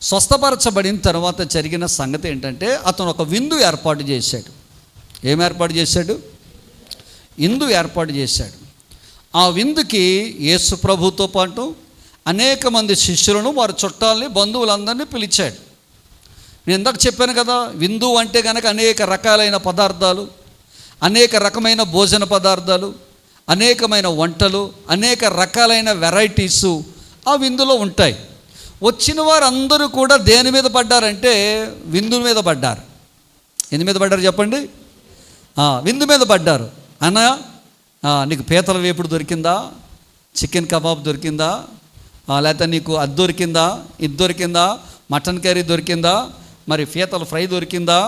స్వస్థపరచబడిన తర్వాత జరిగిన సంగతి ఏంటంటే, అతను ఒక విందు ఏర్పాటు చేశాడు. ఏం ఏర్పాటు చేశాడు? విందు ఏర్పాటు చేశాడు. ఆ విందుకి యేసు ప్రభుతో పాటు అనేక మంది శిష్యులను, వారి చుట్టాలని, బంధువులందరినీ పిలిచాడు. నేను ఇందాక చెప్పాను కదా, విందు అంటే కనుక అనేక రకాలైన పదార్థాలు, అనేక రకమైన భోజన పదార్థాలు, అనేకమైన వంటలు, అనేక రకాలైన వెరైటీసు ఆ విందులో ఉంటాయి. వచ్చిన వారందరూ కూడా దేని మీద పడ్డారంటే విందు మీద పడ్డారు. ఎందు మీద పడ్డారు చెప్పండి? విందు మీద పడ్డారు. అన్న, నీకు పీతల వేపుడు దొరికిందా? చికెన్ కబాబ్ దొరికిందా? లేకపోతే నీకు అది దొరికిందా, ఇది దొరికిందా, మటన్ కర్రీ దొరికిందా, మరి పీతల ఫ్రై దొరికిందా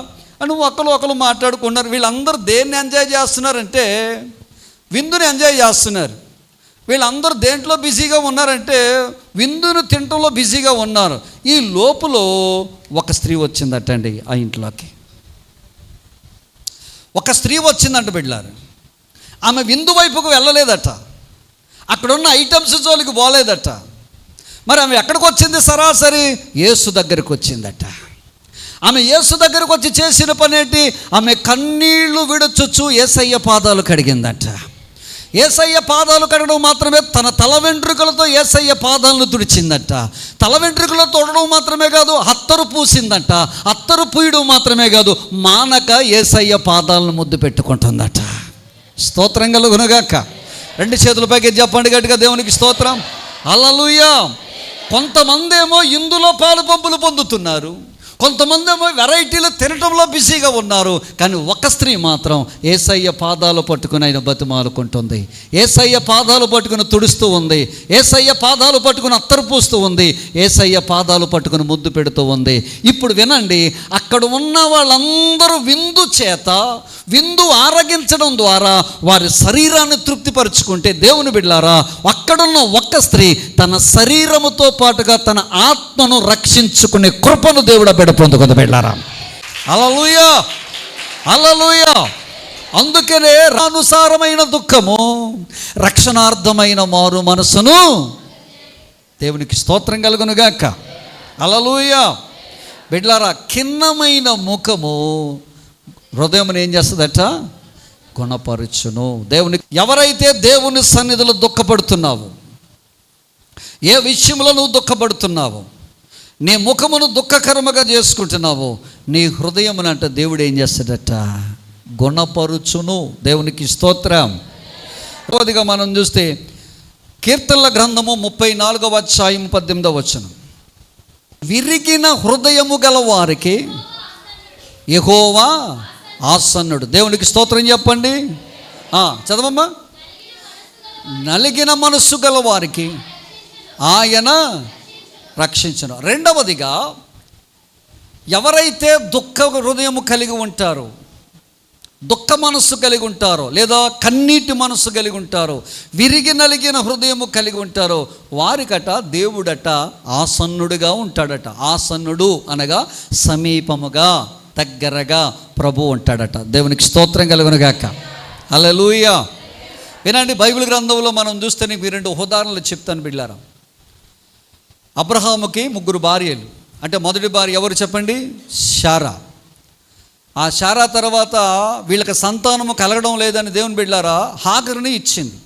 అని ఒకరు మాట్లాడుకున్నారు. వీళ్ళందరూ దేన్ని ఎంజాయ్ చేస్తున్నారంటే విందుని ఎంజాయ్ చేస్తున్నారు. వీళ్ళందరూ దేంట్లో బిజీగా ఉన్నారంటే విందును తినటంలో బిజీగా ఉన్నారు. ఈ లోపులో ఒక స్త్రీ వచ్చిందటండి ఆ ఇంట్లోకి. ఒక స్త్రీ వచ్చిందంట బిడ్డలారు. ఆమె విందు వైపుకు వెళ్ళలేదట, అక్కడున్న ఐటమ్స్ జోలికి పోలేదట. మరి ఆమె ఎక్కడికి వచ్చింది? సరాసరి యేసు దగ్గరికి వచ్చిందట. ఆమె యేసు దగ్గరకు వచ్చి చేసిన పని ఏంటి? ఆమె కన్నీళ్లు విడుచుచు యేసయ్య పాదాలు కడిగిందట. యేసయ్య పాదాలు కడగడం మాత్రమే, తన తల వెంట్రుకలతో యేసయ్య పాదాలను తుడిచిందట. తల వెంట్రుకలతో తొడడం మాత్రమే కాదు, అత్తరు పూసిందట. అత్తరు పూయడం మాత్రమే కాదు, మానక యేసయ్య పాదాలను ముద్దు పెట్టుకుంటుందట. స్తోత్రం కలుగునుగాక. 2 చేతుల పైకి చెప్పండి గట్టిగా, దేవునికి స్తోత్రం. హల్లెలూయా. కొంతమంది ఏమో ఇందులో పాలు పంపులు పొందుతున్నారు, కొంతమంది ఏమో వెరైటీలు తినటంలో బిజీగా ఉన్నారు. కానీ ఒక స్త్రీ మాత్రం యేసయ్య పాదాలు పట్టుకుని ఆయన బతిమాలుకుంటుంది. యేసయ్య పాదాలు పట్టుకుని తుడుస్తూ ఉంది. యేసయ్య పాదాలు పట్టుకుని అత్తరు పూస్తూ ఉంది. యేసయ్య పాదాలు పట్టుకుని ముద్దు పెడుతూ ఉంది. ఇప్పుడు వినండి, అక్కడ ఉన్న వాళ్ళందరూ విందు చేత విందు ఆరగించడం ద్వారా వారి శరీరాన్ని తృప్తిపరుచుకుంటే, దేవుని బిడ్డలారా, అక్కడున్న ఒక్క స్త్రీ తన శరీరముతో పాటుగా తన ఆత్మను రక్షించుకునే కృపను దేవుడు బిడ్డ పొందుకుంది బిడ్డలారా. హల్లెలూయా, హల్లెలూయా. అందుకనే అనుసారమైన దుఃఖము రక్షణార్థమైన మారు మనసును, దేవునికి స్తోత్రం కలుగునుగాక. హల్లెలూయా. బిడ్డలారా, ఖిన్నమైన ముఖము హృదయమును ఏం చేస్తుందట? గుణపరుచును. దేవుని ఎవరైతే దేవుని సన్నిధిలో దుఃఖపడుతున్నావు, ఏ విషయంలో నువ్వు దుఃఖపడుతున్నావు, నీ ముఖమును దుఃఖకరముగా చేసుకుంటున్నావు, నీ హృదయమునంట దేవుడు ఏం చేస్తాడట? గుణపరుచును. దేవునికి స్తోత్రం. కొద్దిగా మనం చూస్తే కీర్తనల గ్రంథము 34వ అధ్యాయం 18వ వచనం, విరిగిన హృదయము గల వారికి యెహోవా ఆసన్నుడు. దేవునికి స్తోత్రం చెప్పండి. చదవమ్మా. నలిగిన మనస్సు గల వారికి ఆయన రక్షించును. రెండవదిగా, ఎవరైతే దుఃఖ హృదయము కలిగి ఉంటారో, దుఃఖ మనస్సు కలిగి ఉంటారో, లేదా కన్నీటి మనస్సు కలిగి ఉంటారో, విరిగి నలిగిన హృదయము కలిగి ఉంటారో, వారికట దేవుడట ఆసన్నుడిగా ఉంటాడట. ఆసన్నుడు అనగా సమీపముగా, దగ్గరగా ప్రభు ఉంటాడట. దేవునికి స్తోత్రం కలుగునుగాక. హల్లెలూయా. వినండి, బైబిల్ గ్రంథంలో మనం చూస్తే మీకు 2 ఉదాహరణలు చెప్తాను బిడ్డలారా. అబ్రహాముకి 3 భార్యలు. అంటే మొదటి భార్య ఎవరు చెప్పండి? శారా. ఆ శారా తర్వాత వీళ్ళకి సంతానము కలగడం లేదని దేవుని బిడ్డలారా హాగరుని ఇచ్చింది.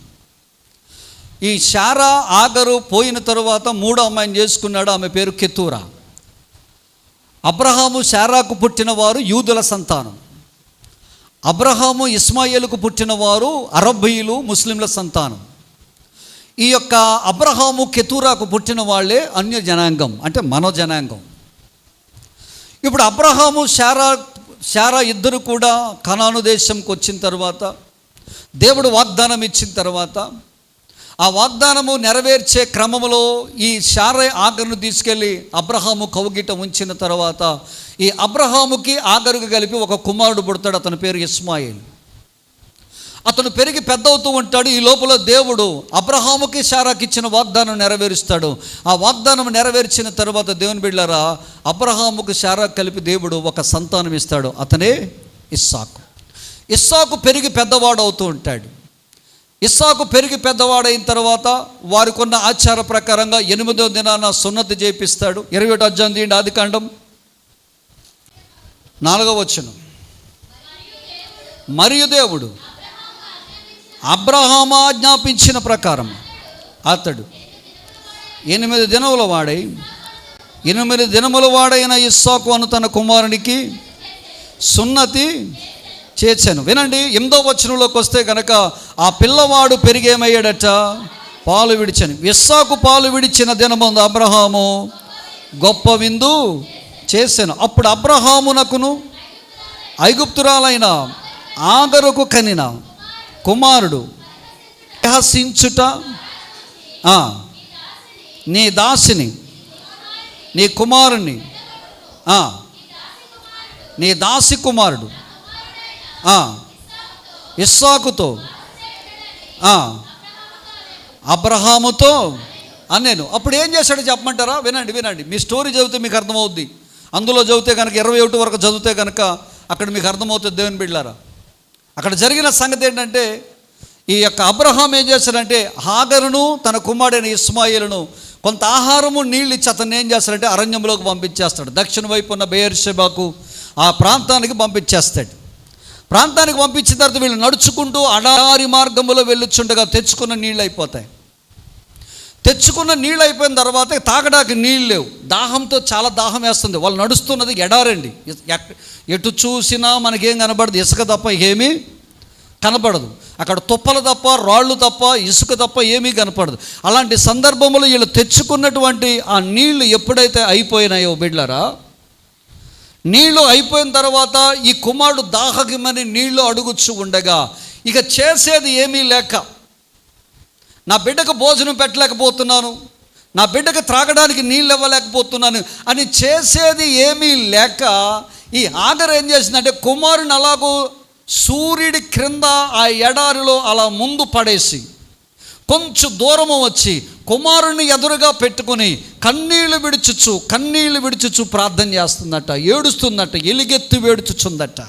ఈ శారా ఆగరు పోయిన తరువాత 3వ అమ్మాయిని చేసుకున్నాడు. ఆమె పేరు కెతూరా. అబ్రహాము శారాకు పుట్టిన వారు యూదుల సంతానం. అబ్రహాము ఇస్మాయేలుకు పుట్టిన వారు అరబ్బీయులు, ముస్లింల సంతానం. ఈ యొక్క అబ్రహాము కెతూరాకు పుట్టిన వాళ్ళే అన్య జనాంగం, అంటే మనో జనాంగం. ఇప్పుడు అబ్రహాము శారా ఇద్దరు కూడా కనాను దేశంకి వచ్చిన తర్వాత, దేవుడు వాగ్దానం ఇచ్చిన తర్వాత, ఆ వాగ్దానము నెరవేర్చే క్రమంలో ఈ శారా ఆగరును తీసుకెళ్ళి అబ్రహాము కౌగిట ఉంచిన తర్వాత, ఈ అబ్రహాముకి ఆగరుకు కలిపి ఒక కుమారుడు పుడతాడు. అతని పేరు ఇస్మాయిల్. అతను పెరిగి పెద్ద అవుతూ ఉంటాడు. ఈ లోపల దేవుడు అబ్రహాముకి శారాకి ఇచ్చిన వాగ్దానం నెరవేరుస్తాడు. ఆ వాగ్దానం నెరవేర్చిన తర్వాత దేవుని బిడ్డలారా, అబ్రహాముకు శారాకు కలిపి దేవుడు ఒక సంతానం ఇస్తాడు. అతనే ఇస్సాకు. ఇస్సాకు పెరిగి పెద్దవాడు అవుతూ ఉంటాడు. ఇస్సాకు పెరిగి పెద్దవాడైన తర్వాత వారికి ఉన్న ఆచార ప్రకారంగా 8వ దినాన సున్నతి చేపిస్తాడు. 21వ అధ్యాయం తీయండి, ఆదికాండం 4వ వచనం. మరియు దేవుడు అబ్రహాము ఆజ్ఞాపించిన ప్రకారం అతడు 8 దినముల వాడైన ఇస్సాకు అను తన కుమారునికి సున్నతి చేశాను. వినండి, 8వ వచనంలోకి వస్తే కనుక ఆ పిల్లవాడు పెరిగేమయ్యాడట? పాలు విడిచాను. ఇస్సాకు పాలు విడిచిన దినమందు అబ్రహాము గొప్ప విందు చేశాను. అప్పుడు అబ్రహామునకును ఐగుప్తురాలైన ఆగరుకు కనిన కుమారుడు రహసించుట, నీ దాసిని, నీ కుమారుని, నీ దాసి కుమారుడు ఇస్సాకుతో, అబ్రహాముతో అన్నాను. అప్పుడు ఏం చేశాడో చెప్పమంటారా? వినండి, మీ స్టోరీ చదివితే మీకు అర్థమవుద్ది. అందులో చదివితే కనుక 21 వరకు చదివితే కనుక అక్కడ మీకు అర్థమవుతుంది. దేవుని బిడ్డలారా, అక్కడ జరిగిన సంగతి ఏంటంటే, ఈ యొక్క అబ్రహాం ఏం చేశాడంటే హాగరును తన కుమారుడైన ఇస్మాయిలును కొంత ఆహారము నీళ్ళు ఇచ్చి అతన్ని ఏం చేస్తాడంటే అరణ్యంలోకి పంపించేస్తాడు. దక్షిణ వైపు ఉన్న బెయేర్షెబాకు ఆ ప్రాంతానికి పంపించేస్తాడు. ప్రాంతానికి పంపించిన తర్వాత వీళ్ళు నడుచుకుంటూ అడారి మార్గంలో వెళ్ళుచుండగా తెచ్చుకున్న నీళ్ళు అయిపోతాయి. తెచ్చుకున్న నీళ్ళు అయిపోయిన తర్వాత తాగడానికి నీళ్ళు లేవు. దాహంతో చాలా దాహం వేస్తుంది. వాళ్ళు నడుస్తున్నది ఎడారండి. ఎటు చూసినా మనకేం కనబడదు, ఇసుక తప్ప ఏమీ కనపడదు. అక్కడ తుప్పలు తప్ప, రాళ్ళు తప్ప, ఇసుక తప్ప ఏమీ కనపడదు. అలాంటి సందర్భంలో వీళ్ళు తెచ్చుకున్నటువంటి ఆ నీళ్లు ఎప్పుడైతే అయిపోయినాయో బిడ్డలారా, నీళ్లు అయిపోయిన తర్వాత ఈ కుమారుడు దాహకమని నీళ్లు అడుగుచూ ఉండగా ఇక చేసేది ఏమీ లేక, నా బిడ్డకు భోజనం పెట్టలేకపోతున్నాను, నా బిడ్డకు త్రాగడానికి నీళ్ళు ఇవ్వలేకపోతున్నాను అని చేసేది ఏమీ లేక ఈ ఆగరు ఏం చేసిందంటే కుమారుని అలాగూ సూర్యుడి క్రింద ఆ ఎడారిలో అలా ముందు పడేసి కొంచెం దూరము వచ్చి కుమారుని ఎదురుగా పెట్టుకుని కన్నీళ్లు విడుచుచు ప్రార్థన చేస్తుందట, ఏడుస్తుందట, ఎలుగెత్తి వేడుచుచుందట.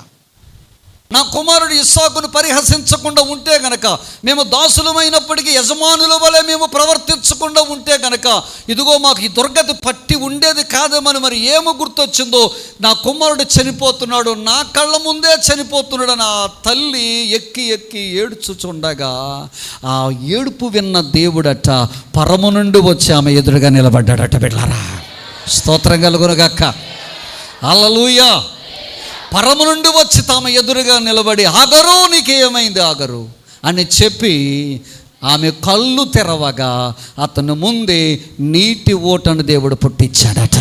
నా కుమారుడు ఇస్సాకును పరిహసించకుండా ఉంటే గనక, మేము దాసులమైనప్పటికీ యజమానుల వలె మేము ప్రవర్తించకుండా ఉంటే గనక, ఇదిగో మాకు ఈ దుర్గతి పట్టి ఉండేది కాదేమని మరి ఏమో గుర్తొచ్చిందో, నా కుమారుడు చనిపోతున్నాడు, నా కళ్ళ ముందే చనిపోతున్నాడు. నా తల్లి ఎక్కి ఏడుచుచుండగా ఆ ఏడుపు విన్న దేవుడట పరము నుండి వచ్చి ఆమె ఎదురుగా నిలబడ్డాడట. బిడ్డలారా, స్తోత్రం కలుగునుగాక. హల్లెలూయా. పరము నుండి వచ్చి తాము ఎదురుగా నిలబడి, ఆగరు నీకేమైంది ఆగరు అని చెప్పి ఆమె కళ్ళు తెరవగా అతను ముందే నీటి ఓటను దేవుడు పుట్టించాడట.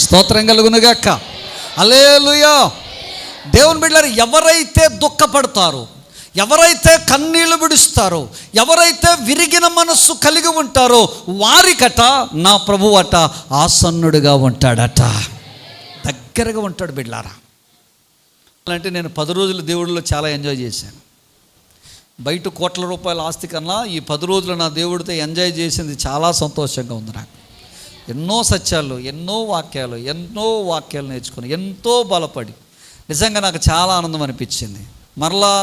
స్తోత్రం కలుగునుగాక. హల్లెలూయా. దేవుని బిడ్డలారా, ఎవరైతే దుఃఖపడతారో, ఎవరైతే కన్నీళ్లు విడుస్తారో, ఎవరైతే విరిగిన మనస్సు కలిగి ఉంటారో వారికట నా ప్రభువు అట ఆసన్నుడిగా ఉంటాడట, దగ్గరగా ఉంటాడు. బిడ్డలారా, అంటే నేను 10 రోజులు దేవుడిలో చాలా ఎంజాయ్ చేశాను. బయట కోట్ల రూపాయల ఆస్తి కన్నా ఈ 10 రోజులు నా దేవుడితో ఎంజాయ్ చేసింది చాలా సంతోషంగా ఉంది నాకు. ఎన్నో సత్యాలు, ఎన్నో వాక్యాలు నేర్చుకుని, ఎంతో బలపడి నిజంగా నాకు చాలా ఆనందం అనిపించింది. మరలా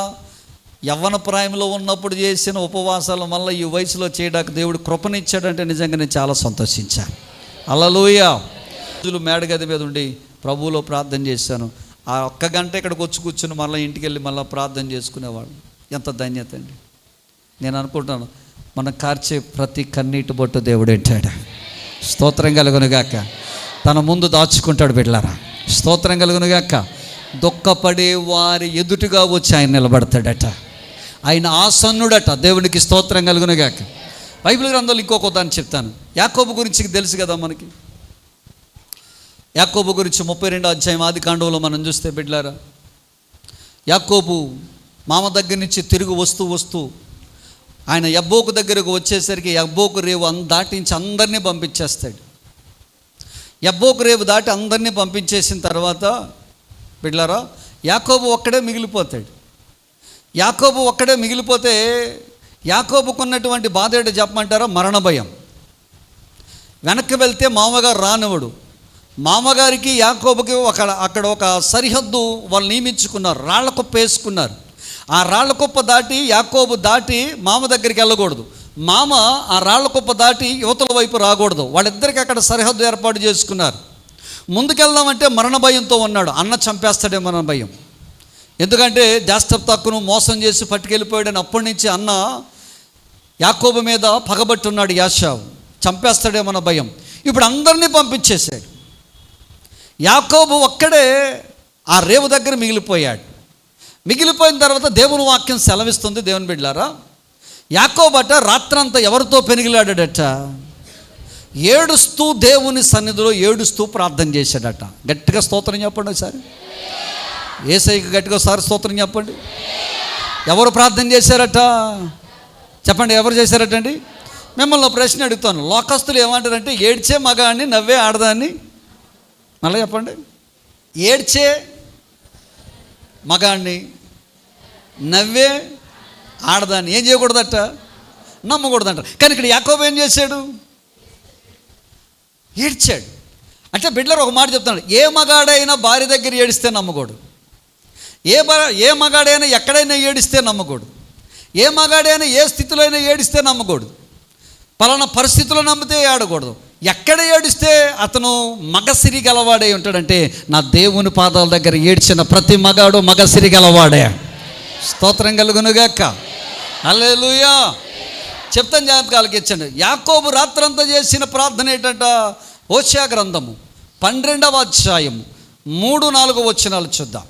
యవ్వన ప్రాయంలో ఉన్నప్పుడు చేసిన ఉపవాసాలు మళ్ళీ ఈ వయసులో చేయడానికి దేవుడు కృపనిచ్చాడంటే నిజంగా నేను చాలా సంతోషించాను. హల్లెలూయా. రోజులు మేడగది మీద ఉండి ప్రభువులో ప్రార్థన చేశాను. ఆ 1 గంట ఇక్కడికి వచ్చి కూర్చుని మళ్ళీ ఇంటికి వెళ్ళి మళ్ళీ ప్రార్థన చేసుకునేవాడు. ఎంత ధన్యత అండి. నేను అనుకుంటాను, మనం కార్చే ప్రతి కన్నీటి బొట్టు దేవుడు ఏంటాడు. స్తోత్రం కలుగునుగాక. తన ముందు దాచుకుంటాడు. బిడ్డలారా, స్తోత్రం కలుగునుగాక. దుఃఖపడే వారి ఎదుటిగా వచ్చి ఆయన నిలబడతాడట. ఆయన ఆసన్నుడట. దేవునికి స్తోత్రం కలుగునుగాక. బైబిల్ గ్రంథంలో ఇంకొక దాన్ని చెప్తాను. యాకోబు గురించి తెలుసు కదా మనకి. యాకోబు గురించి 32వ అధ్యాయం ఆదికాండంలో మనం చూస్తే బిడ్డలారా, యాకోబు మామ దగ్గర నుంచి తిరిగి వస్తూ ఆయన యబ్బోకు దగ్గరకు వచ్చేసరికి యబ్బోకు రేవు దాటించి అందరినీ పంపించేస్తాడు. యబ్బోకు రేవు దాటి అందరినీ పంపించేసిన తర్వాత బిడ్డలారా, యాకోబు ఒక్కడే మిగిలిపోతాడు. యాకోబు ఒక్కడే మిగిలిపోతే యాకోబుకున్నటువంటి బాధ ఏంటో చెప్పమంటారా? మరణ భయం. వెనక్కి వెళ్తే మామగారు రానివ్వడు. మామగారికి యాకోబుకి అక్కడ ఒక సరిహద్దు వాళ్ళు నియమించుకున్నారు. రాళ్ల కుప్ప వేసుకున్నారు. ఆ రాళ్ల కుప్ప దాటి యాకోబు దాటి మామ దగ్గరికి వెళ్ళకూడదు. మామ ఆ రాళ్ల కుప్ప దాటి యువతల వైపు రాకూడదు. వాళ్ళిద్దరికి అక్కడ సరిహద్దు ఏర్పాటు చేసుకున్నారు. ముందుకెళ్దామంటే మరణ భయంతో ఉన్నాడు. అన్న చంపేస్తాడేమన్న భయం. ఎందుకంటే జాస్తప్తాకును మోసం చేసి పట్టుకెళ్ళిపోయాడని అప్పటి నుంచి అన్న యాకోబు మీద పగబట్టి ఉన్నాడు. యాషావు చంపేస్తాడేమన్న భయం. ఇప్పుడు అందరినీ పంపించేశాడు. యాకోబు ఒక్కడే ఆ రేవు దగ్గర మిగిలిపోయాడు. మిగిలిపోయిన తర్వాత దేవుని వాక్యం సెలవిస్తుంది. దేవుని బిడ్డలారా, యాకోబట రాత్రంతా ఎవరితో పెనిగిలాడాడట? ఏడుస్తూ దేవుని సన్నిధిలో ఏడుస్తూ ప్రార్థన చేశాడట. గట్టిగా స్తోత్రం చెప్పండి ఒకసారి. యేసయ్యకి గట్టిగా ఒకసారి స్తోత్రం చెప్పండి. ఎవరు ప్రార్థన చేశారట? చెప్పండి, ఎవరు చేశారటండి? మిమ్మల్ని ప్రశ్న అడుగుతాను. లోకస్తులు ఏమంటారంటే ఏడ్చే మగాన్ని నవ్వే ఆడదాన్ని. మళ్ళీ చెప్పండి. ఏడ్చే మగాన్ని నవ్వే ఆడదాన్ని ఏం చేయకూడదట? నమ్మకూడదంట. కానీ ఇక్కడ యాకోబు ఏం చేశాడు? ఏడ్చాడు. అంటే బిడ్డలారా, ఒక మాట చెప్తాడు. ఏ మగాడైనా భార్య దగ్గర ఏడిస్తే నమ్మకూడదు. ఏ మగాడైనా ఎక్కడైనా ఏడిస్తే నమ్మకూడదు. ఏ మగాడైనా ఏ స్థితిలో అయినా ఏడిస్తే నమ్మకూడదు. పలానా పరిస్థితుల్లో నమ్మితే ఏడకూడదు. ఎక్కడ ఏడిస్తే అతను మగసిరి గలవాడే ఉంటాడంటే, నా దేవుని పాదాల దగ్గర ఏడ్చిన ప్రతి మగాడు మగసిరి గలవాడే. స్తోత్రం కలుగునుగాక. హల్లెలూయా. చెప్తాను, జాగ్రత్తగా ఇచ్చండి. యాకోబు రాత్రంతా చేసిన ప్రార్థన ఏంటంట? హోషేయ గ్రంథము 12వ అధ్యాయము 3-4 వచనాలు చూద్దాం.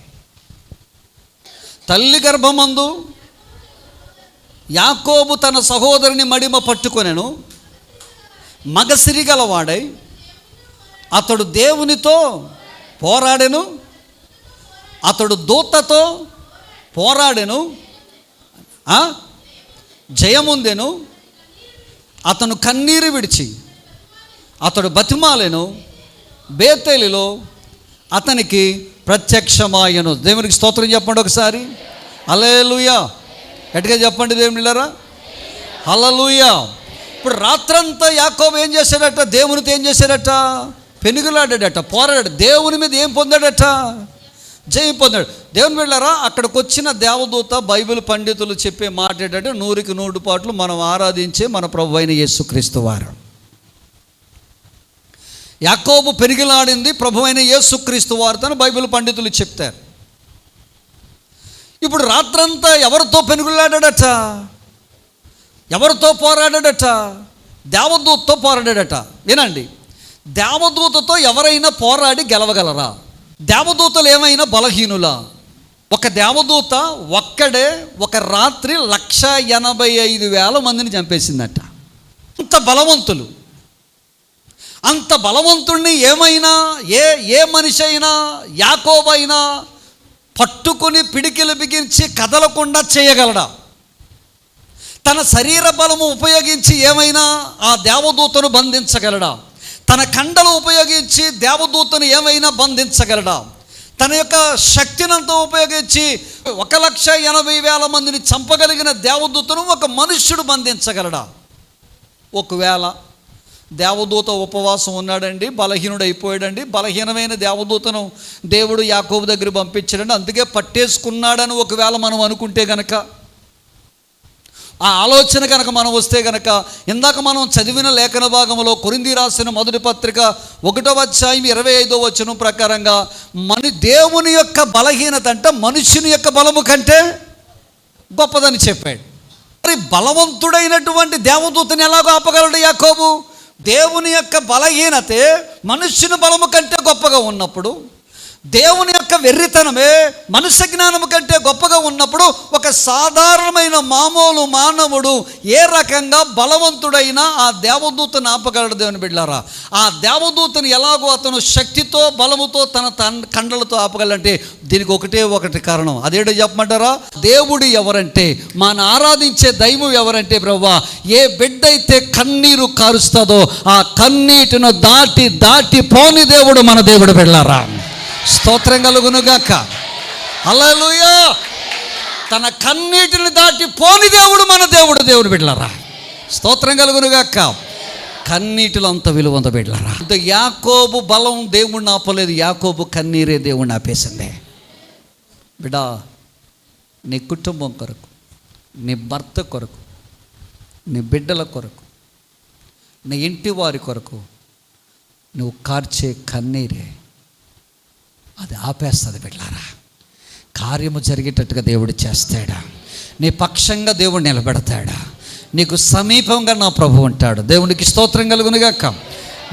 తల్లి గర్భమందు యాకోబు తన సహోదరుని మడిమ పట్టుకొనెను. మగసిరి గలవాడై అతడు దేవునితో పోరాడెను, అతడు దూతతో పోరాడెను, జయముందెను. అతను కన్నీరు విడిచి అతడు బతిమాలెను. బేతేలులో అతనికి ప్రత్యక్షమాయను. దేవునికి స్తోత్రం చెప్పండి ఒకసారి. హల్లెలూయా. గట్టిగా చెప్పండి దేవుని బిడ్డలారా, హల్లెలూయా. ఇప్పుడు రాత్రంతా యాకోబు ఏం చేశాడట? దేవునితో ఏం చేశాడట? పెనుగులాడాడట, పోరాడాడు. దేవుని మీద ఏం పొందాడట? జయం పొందాడు. దేవుని బిడ్డలారా, అక్కడికి వచ్చిన దేవదూత బైబిల్ పండితులు చెప్పే మాట ఏంటంటే 100కి 100 పాట్లు మనం ఆరాధించే మన ప్రభు అయిన యేసుక్రీస్తు వారు. యాకోబు పెనుగులాడింది ప్రభు అయిన యేసుక్రీస్తు వారితో బైబిల్ పండితులు చెప్తారు. ఇప్పుడు రాత్రంతా ఎవరితో పెనుగులాడాడట? ఎవరితో పోరాడాడట? దేవదూతతో పోరాడాడట. వినండి, దేవదూతతో ఎవరైనా పోరాడి గెలవగలరా? దేవదూతలు ఏమైనా బలహీనులా? ఒక దేవదూత ఒక్కడే ఒక రాత్రి 185,000 మందిని చంపేసిందట. అంత బలవంతులు. అంత బలవంతుణ్ణి ఏమైనా ఏ మనిషి అయినా, యాకోబైనా పట్టుకుని పిడికిలు బిగించి కదలకుండా చేయగలడా? తన శరీర బలము ఉపయోగించి ఏమైనా ఆ దేవదూతను బంధించగలడా? తన కండలు ఉపయోగించి దేవదూతను ఏమైనా బంధించగలడా? తన యొక్క శక్తినంతా ఉపయోగించి 180,000 మందిని చంపగలిగిన దేవదూతను ఒక మనుష్యుడు బంధించగలడా? ఒకవేళ దేవదూత ఉపవాసం ఉన్నాడండి, బలహీనుడు అయిపోయాడండి, బలహీనమైన దేవదూతను దేవుడు యాకోబు దగ్గర పంపించాడండి, అందుకే పట్టేసుకున్నాడని ఒకవేళ మనం అనుకుంటే గనక, ఆ ఆలోచన కనుక మనం వస్తే కనుక, ఇందాక మనం చదివిన లేఖన భాగంలో కొరింథీ రాసిన మొదటి పత్రిక 1వ అధ్యాయం 25వ వచనం ప్రకారంగా దేవుని యొక్క బలహీనత అంటే మనుషుని యొక్క బలము కంటే గొప్పదని చెప్పాడు. మరి బలవంతుడైనటువంటి దేవదూతని ఎలాగో ఆపగలడు యాకోబు? దేవుని యొక్క బలహీనతే మనుష్యుని బలము కంటే గొప్పగా ఉన్నప్పుడు, దేవుని యొక్క వెర్రితనమే మనుష్య జ్ఞానము కంటే గొప్పగా ఉన్నప్పుడు, ఒక సాధారణమైన మామూలు మానవుడు ఏ రకంగా బలవంతుడైన ఆ దేవదూతను ఆపగలడు? దేవుని బిడ్డలారా, ఆ దేవదూతను ఎలాగో అతను శక్తితో బలముతో తన కండలతో ఆపగలంటే దీనికి ఒకటి కారణం. అదేంటో చెప్పమంటారా? దేవుడు ఎవరంటే, మన ఆరాధించే దైవం ఎవరంటే, ప్రభువా, ఏ బిడ్డ అయితే కన్నీరు కారుస్తుందో ఆ కన్నీటిను దాటి పోని దేవుడు మన దేవుడు. బిడ్డలారా, స్తోత్రం కలుగునుగాక. హల్లెలూయా. తన కన్నీటిని దాటి పోని దేవుడు మన దేవుడు. దేవుడు బిడ్డలారా, స్తోత్రం కలుగునుగాక. కన్నీటిలో అంత విలువంత బిడ్డలారా. అంత యాకోబు బలం దేవుడిని ఆపలేదు, యాకోబు కన్నీరే దేవుడిని ఆపేసింది. బిడ్డా, నీ కుటుంబం కొరకు, నీ భర్త కొరకు, నీ బిడ్డల కొరకు, నీ ఇంటి వారి కొరకు నువ్వు కార్చే కన్నీరే అది ఆపేస్తుంది. బిడ్డలారా, కార్యము జరిగేటట్టుగా దేవుడు చేస్తాడా? నీ పక్షంగా దేవుడు నిలబెడతాడా? నీకు సమీపంగా నా ప్రభు ఉంటాడు. దేవునికి స్తోత్రం కలుగునుగాక.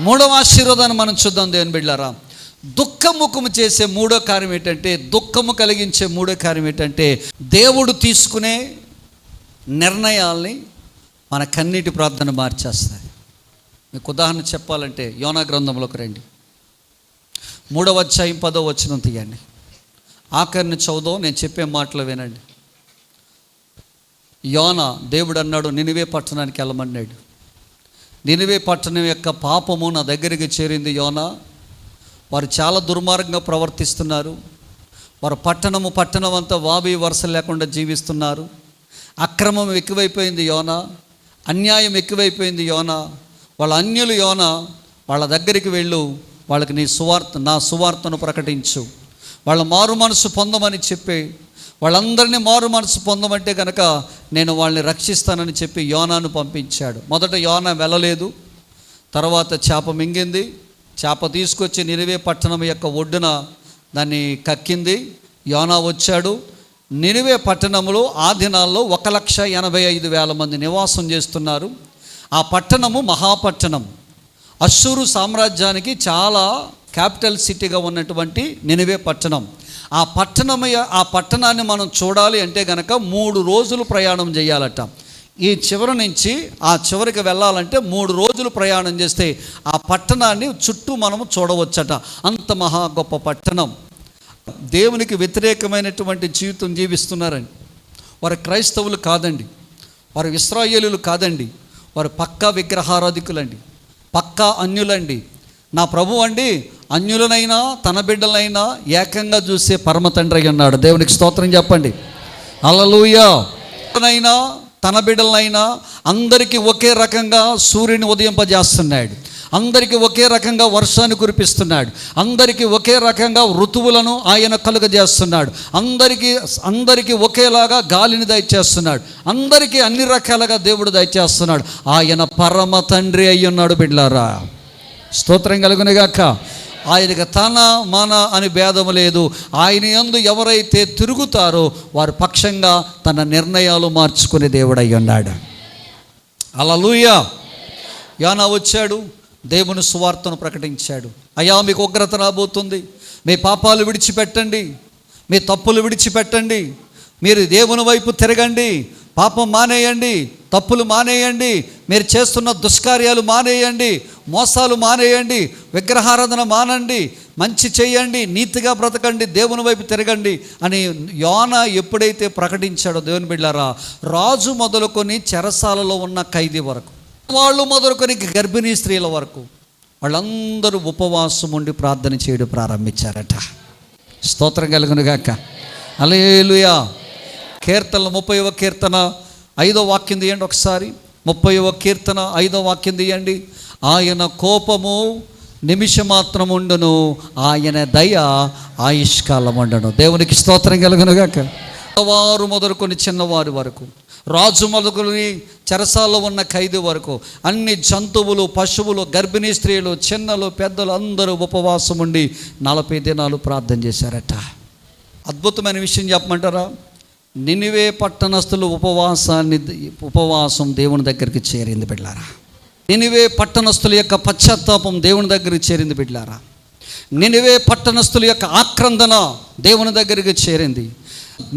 3వ ఆశీర్వాదాన్ని మనం చూద్దాం. దేవుని బిడ్డలారా, దుఃఖముఖము చేసే 3వ కార్యం ఏంటంటే, దుఃఖము కలిగించే 3వ కార్యం ఏంటంటే, దేవుడు తీసుకునే నిర్ణయాల్ని మన కన్నీటి ప్రార్థన మార్చేస్తుంది. మీకు ఉదాహరణ చెప్పాలంటే యోనా గ్రంథంలోకి రండి. 3వ అధ్యాయం 10వ వచనం తీయండి. ఆఖరిని చదువు, నేను చెప్పే మాటలు వినండి. యోనా, దేవుడు అన్నాడు నినివే పట్టణానికి వెళ్ళమన్నాడు. నినివే పట్టణం యొక్క పాపము నా దగ్గరికి చేరింది యోనా. వారు చాలా దుర్మార్గంగా ప్రవర్తిస్తున్నారు. వారు పట్టణం అంతా వాబి వరుస లేకుండా జీవిస్తున్నారు. అక్రమం ఎక్కువైపోయింది యోనా, అన్యాయం ఎక్కువైపోయింది యోనా. వాళ్ళ అన్యులు యోనా, వాళ్ళ దగ్గరికి వెళ్ళు, వాళ్ళకి నా సువార్తను ప్రకటించు, వాళ్ళ మారు మనసు పొందమని చెప్పి, వాళ్ళందరినీ మారు మనసు పొందమంటే కనుక నేను వాళ్ళని రక్షిస్తానని చెప్పి యోనాను పంపించాడు. మొదట యోనా వెళ్ళలేదు, తర్వాత చేప మింగింది. చేప తీసుకొచ్చి నినివే పట్టణం యొక్క ఒడ్డున దాన్ని కక్కింది. యోనా వచ్చాడు. నినివే పట్టణంలో ఆ దినాల్లో 185,000 మంది నివాసం చేస్తున్నారు. ఆ పట్టణము మహాపట్టణం, అశ్షూరు సామ్రాజ్యానికి చాలా క్యాపిటల్ సిటీగా ఉన్నటువంటి నినివే పట్టణం. ఆ పట్టణాన్ని మనం చూడాలి అంటే కనుక 3 రోజులు ప్రయాణం చేయాలట. ఈ చివరి నుంచి ఆ చివరికి వెళ్ళాలంటే 3 రోజులు ప్రయాణం చేస్తే ఆ పట్టణాన్ని చుట్టూ మనము చూడవచ్చట. అంత మహా గొప్ప పట్టణం. దేవునికి వ్యతిరేకమైనటువంటి జీవితం జీవిస్తున్నారండి. వారు క్రైస్తవులు కాదండి, వారు ఇశ్రాయేలీయులు కాదండి, వారు పక్కా విగ్రహారాధికులండి, పక్కా అన్యులండి. నా ప్రభు అండి అన్యులనైనా తన బిడ్డలైనా ఏకంగా చూసే పరమ తండ్రి ఉన్నాడు. దేవునికి స్తోత్రం చెప్పండి. హల్లెలూయా. తన బిడ్డలైనా అందరికీ ఒకే రకంగా సూర్యుని ఉదయింపజేస్తున్నాడు, అందరికీ ఒకే రకంగా వర్షాన్ని కురిపిస్తున్నాడు, అందరికీ ఒకే రకంగా ఋతువులను ఆయన కలుగజేస్తున్నాడు, అందరికీ ఒకేలాగా గాలిని దయచేస్తున్నాడు, అందరికీ అన్ని రకాలుగా దేవుడు దయచేస్తున్నాడు. ఆయన పరమ తండ్రి అయి ఉన్నాడు బిడ్డలారా. స్తోత్రం కలుగునుగాక. ఆయనకి తన మన అని భేదము లేదు. ఆయన యందు ఎవరైతే తిరుగుతారో వారి పక్షంగా తన నిర్ణయాలు మార్చుకునే దేవుడు అయి ఉన్నాడు. హల్లెలూయా. యోనా వచ్చాడు, దేవుని సువార్తను ప్రకటించాడు. అయ్యా, మీకు ఉగ్రత రాబోతుంది, మీ పాపాలు విడిచిపెట్టండి, మీ తప్పులు విడిచిపెట్టండి, మీరు దేవుని వైపు తిరగండి, పాపం మానేయండి, తప్పులు మానేయండి, మీరు చేస్తున్న దుష్కార్యాలు మానేయండి, మోసాలు మానేయండి, విగ్రహారాధన మానండి, మంచి చేయండి, నీతిగా బ్రతకండి, దేవుని వైపు తిరగండి అని యోనా ఎప్పుడైతే ప్రకటించాడో దేవుని బిడ్డలారా, రాజు మొదలుకొని చెరసాలలో ఉన్న ఖైదీ వరకు, వాళ్ళు మొదలుకొని గర్భిణీ స్త్రీల వరకు వాళ్ళందరూ ఉపవాసం ఉండి ప్రార్థన చేయడం ప్రారంభించారట. స్తోత్రం కలుగునుగాక. హల్లెలూయా. కీర్తనలు 30వ కీర్తన 5వ వాక్యం తీయండి ఒకసారి. 30వ కీర్తన 5వ వాక్యం తీయండి. ఆయన కోపము నిమిషమాత్రం ఉండును, ఆయన దయ ఆయుష్కాలం ఉండను. దేవునికి స్తోత్రం కలుగునుగాక. వారు మొదలుకొని చిన్నవారి వరకు, రాజు మొదలుకొని చెరసాల్లో ఉన్న ఖైదీ వరకు, అన్ని జంతువులు, పశువులు, గర్భిణీ స్త్రీలు, చిన్నలు, పెద్దలు అందరూ ఉపవాసం ఉండి 40 దినాలు ప్రార్థన చేశారట. అద్భుతమైన విషయం చెప్పమంటారా? నినివే పట్టణస్థులు ఉపవాసం దేవుని దగ్గరికి చేరింది బిడ్డలారా. నినివే పట్టణస్థుల యొక్క పశ్చాత్తాపం దేవుని దగ్గరికి చేరింది బిడ్డలారా. నినివే పట్టణస్థుల యొక్క ఆక్రందన దేవుని దగ్గరికి చేరింది.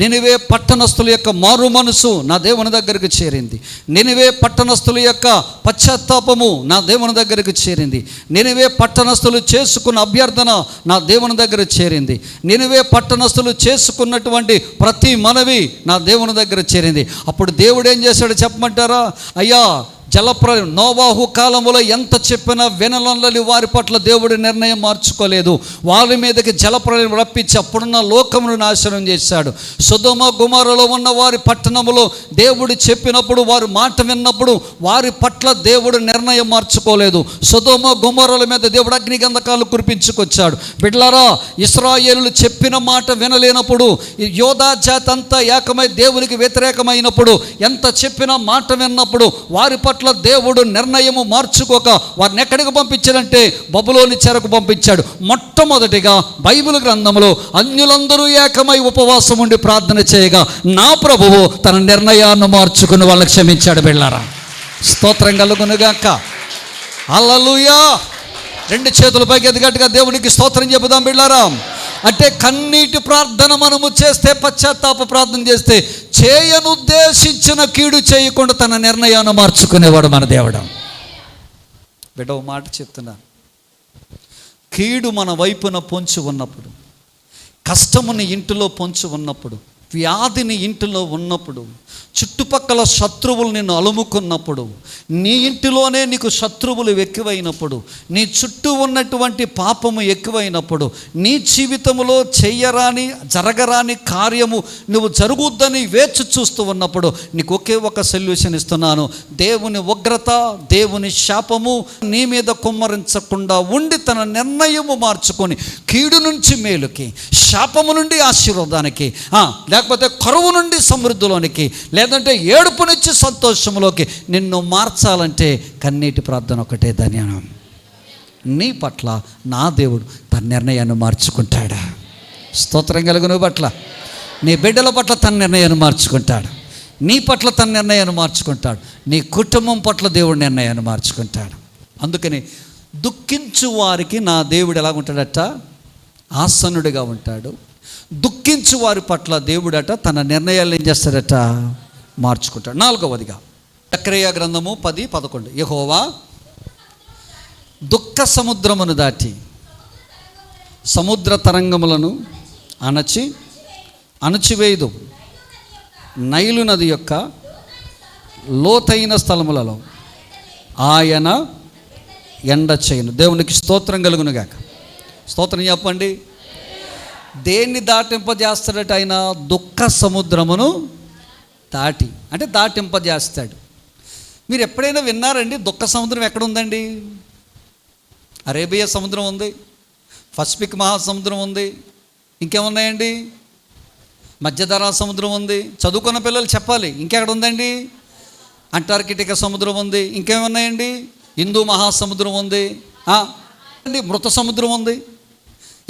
నినివే పట్టణస్థుల యొక్క మారు మనసు నా దేవుని దగ్గరికి చేరింది. నినివే పట్టణస్థుల యొక్క పశ్చాత్తాపము నా దేవుని దగ్గరికి చేరింది. నినివే పట్టణస్థులు చేసుకున్న అభ్యర్థన నా దేవుని దగ్గర చేరింది. నినివే పట్టణస్థులు చేసుకున్నటువంటి ప్రతి మనవి నా దేవుని దగ్గర చేరింది. అప్పుడు దేవుడు ఏం చేశాడు చెప్పమంటారా? అయ్యా, జలప్రలయం నోవాహు కాలంలో ఎంత చెప్పినా వినలని వారి పట్ల దేవుడి నిర్ణయం మార్చుకోలేదు. వారి మీదకి జలప్రలయం రప్పించి అప్పుడున్న లోకమును నాశనం చేశాడు. సొదొమ గొమొర్రాలో ఉన్న వారి పట్టణములో దేవుడు చెప్పినప్పుడు, వారు మాట విన్నప్పుడు వారి పట్ల దేవుడు నిర్ణయం మార్చుకోలేదు. సొదొమ గొమొర్రాల మీద దేవుడు అగ్నిగంధకాలు కురిపించుకొచ్చాడు. బిడ్డలారా, ఇశ్రాయేలులు చెప్పిన మాట వినలేనప్పుడు, యోధా జాతి అంతా ఏకమై దేవునికి వ్యతిరేకమైనప్పుడు, ఎంత చెప్పినా మాట విన్నప్పుడు వారి పట్ల దేవుడు నిర్ణయము మార్చుకోక వారిని ఎక్కడికి పంపించాడంటే బబులోని చెరకు పంపించాడు. మొట్టమొదటిగా బైబిల్ గ్రంథంలో అన్యులందరూ ఏకమై ఉపవాసం ఉండి ప్రార్థన చేయగా నా ప్రభువు తన నిర్ణయాన్ని మార్చుకుని వాళ్ళని క్షమించాడు. బిళ్ళారా, స్తోత్రం కలుగునుగాక. హల్లెలూయా. 2 చేతుల పైకి ఎదిగట్టుగా దేవునికి స్తోత్రం చెబుదాం బిళ్ళారా. అంటే కన్నీటి ప్రార్థన మనము చేస్తే, పశ్చాత్తాప ప్రార్థన చేస్తే, చేయనుద్దేశించిన కీడు చేయకుండా తన నిర్ణయాన్ని మార్చుకునేవాడు మన దేవుడు. బిడ్డ, ఒక మాట చెప్తున్నా, కీడు మన వైపున పొంచి ఉన్నప్పుడు, కష్టముని ఇంటిలో పొంచి ఉన్నప్పుడు, వ్యాధిని ఇంటిలో ఉన్నప్పుడు, చుట్టుపక్కల శత్రువులు నిన్ను అలుముకున్నప్పుడు, నీ ఇంటిలోనే నీకు శత్రువులు ఎక్కువైనప్పుడు, నీ చుట్టూ ఉన్నటువంటి పాపము ఎక్కువైనప్పుడు, నీ జీవితంలో చెయ్యరాని జరగరాని కార్యము నువ్వు జరుగుద్దని వేచి చూస్తూ ఉన్నప్పుడు నీకు ఒకే ఒక సొల్యూషన్ ఇస్తున్నాను. దేవుని ఉగ్రత, దేవుని శాపము నీ మీద కుమ్మరించకుండా ఉండి తన నిర్ణయము మార్చుకొని కీడు నుంచి మేలుకి, శాపము నుండి ఆశీర్వాదానికి, లేకపోతే కరువు నుండి సమృద్ధిలోనికి, లేదంటే ఏడుపు నుంచి సంతోషంలోకి నిన్ను మార్చాలంటే కన్నీటి ప్రార్థన ఒకటే ధన్యనం. నీ పట్ల నా దేవుడు తన నిర్ణయాన్ని మార్చుకుంటాడా? స్తోత్రం కలుగును పట్ల, నీ బిడ్డల పట్ల తన నిర్ణయాన్ని మార్చుకుంటాడు. నీ పట్ల తన నిర్ణయాన్ని మార్చుకుంటాడు. నీ కుటుంబం పట్ల దేవుడు నిర్ణయాన్ని మార్చుకుంటాడు. అందుకని దుఃఖించు వారికి నా దేవుడు ఎలాగుంటాడట? ఆసన్నుడిగా ఉంటాడు. దుఃఖించు వారి పట్ల దేవుడట తన నిర్ణయాలు ఏం చేస్తాడట? మార్చుకుంటాడు. 4వదిగా జకర్యా గ్రంథము 10:11 యెహోవా దుఃఖ సముద్రమును దాటి సముద్ర తరంగములను అణచివేయదు, నైలు నది యొక్క లోతైన స్థలములలో ఆయన ఎండ చేయను. దేవునికి స్తోత్రం కలుగునుగాక. స్తోత్రం చెప్పండి. దేన్ని దాటింపజేస్తాడట ఆయన? దుఃఖ సముద్రమును దాటి, అంటే దాటింపజేస్తాడు. మీరు ఎప్పుడైనా విన్నారండి దుఃఖ సముద్రం ఎక్కడ ఉందండి? అరేబియా సముద్రం ఉంది, పసిఫిక్ మహాసముద్రం ఉంది, ఇంకేమున్నాయండి? మధ్యధరా సముద్రం ఉంది. చదువుకున్న పిల్లలు చెప్పాలి, ఇంకెక్కడ ఉందండి? అంటార్కిటికా సముద్రం ఉంది, ఇంకేమున్నాయండి? హిందూ మహాసముద్రం ఉంది, మృత సముద్రం ఉంది,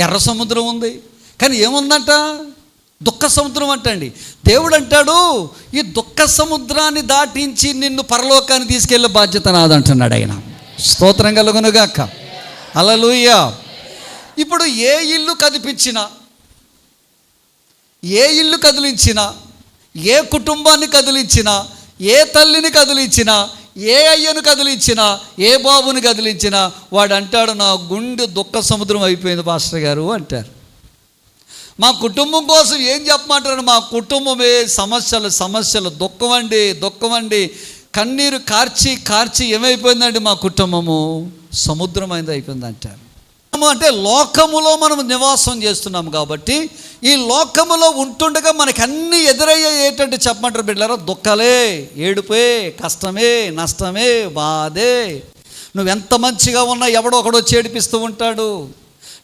ఎర్ర సముద్రం ఉంది. కానీ ఏముందంట? దుఃఖ సముద్రం అంటండి. దేవుడు అంటాడు, ఈ దుఃఖ సముద్రాన్ని దాటించి నిన్ను పరలోకాన్ని తీసుకెళ్ళే బాధ్యత నాదంటున్నాడు ఆయన. స్తోత్రం కలుగునుగాక. హల్లెలూయా. ఇప్పుడు ఏ ఇల్లు కదిపించినా, ఏ ఇల్లు కదిలించినా, ఏ కుటుంబాన్ని కదిలించినా, ఏ తల్లిని కదిలించినా, ఏ అయ్యను కదిలించినా, ఏ బాబుని కదిలించినా వాడు అంటాడు, నా గుండె దుఃఖ సముద్రం అయిపోయింది పాస్టర్ గారు అంటారు. మా కుటుంబం కోసం ఏం చెప్పమంటారు? మా కుటుంబమే సమస్యలు దుఃఖం అండి. కన్నీరు కార్చి కార్చి ఏమైపోయిందండి? మా కుటుంబము సముద్రమైంది అయిపోయింది అంటారు. అంటే లోకములో మనం నివాసం చేస్తున్నాం కాబట్టి, ఈ లోకములో ఉంటుండగా మనకి అన్నీ ఎదురయ్యే ఏంటంటే చెప్పమంటారు బిడ్డలారా? దుఃఖాలే, ఏడుపే, కష్టమే, నష్టమే, బాధే. నువ్వెంత మంచిగా ఉన్నా ఎవడో ఒకడు వచ్చి ఏడిపిస్తూ ఉంటాడు.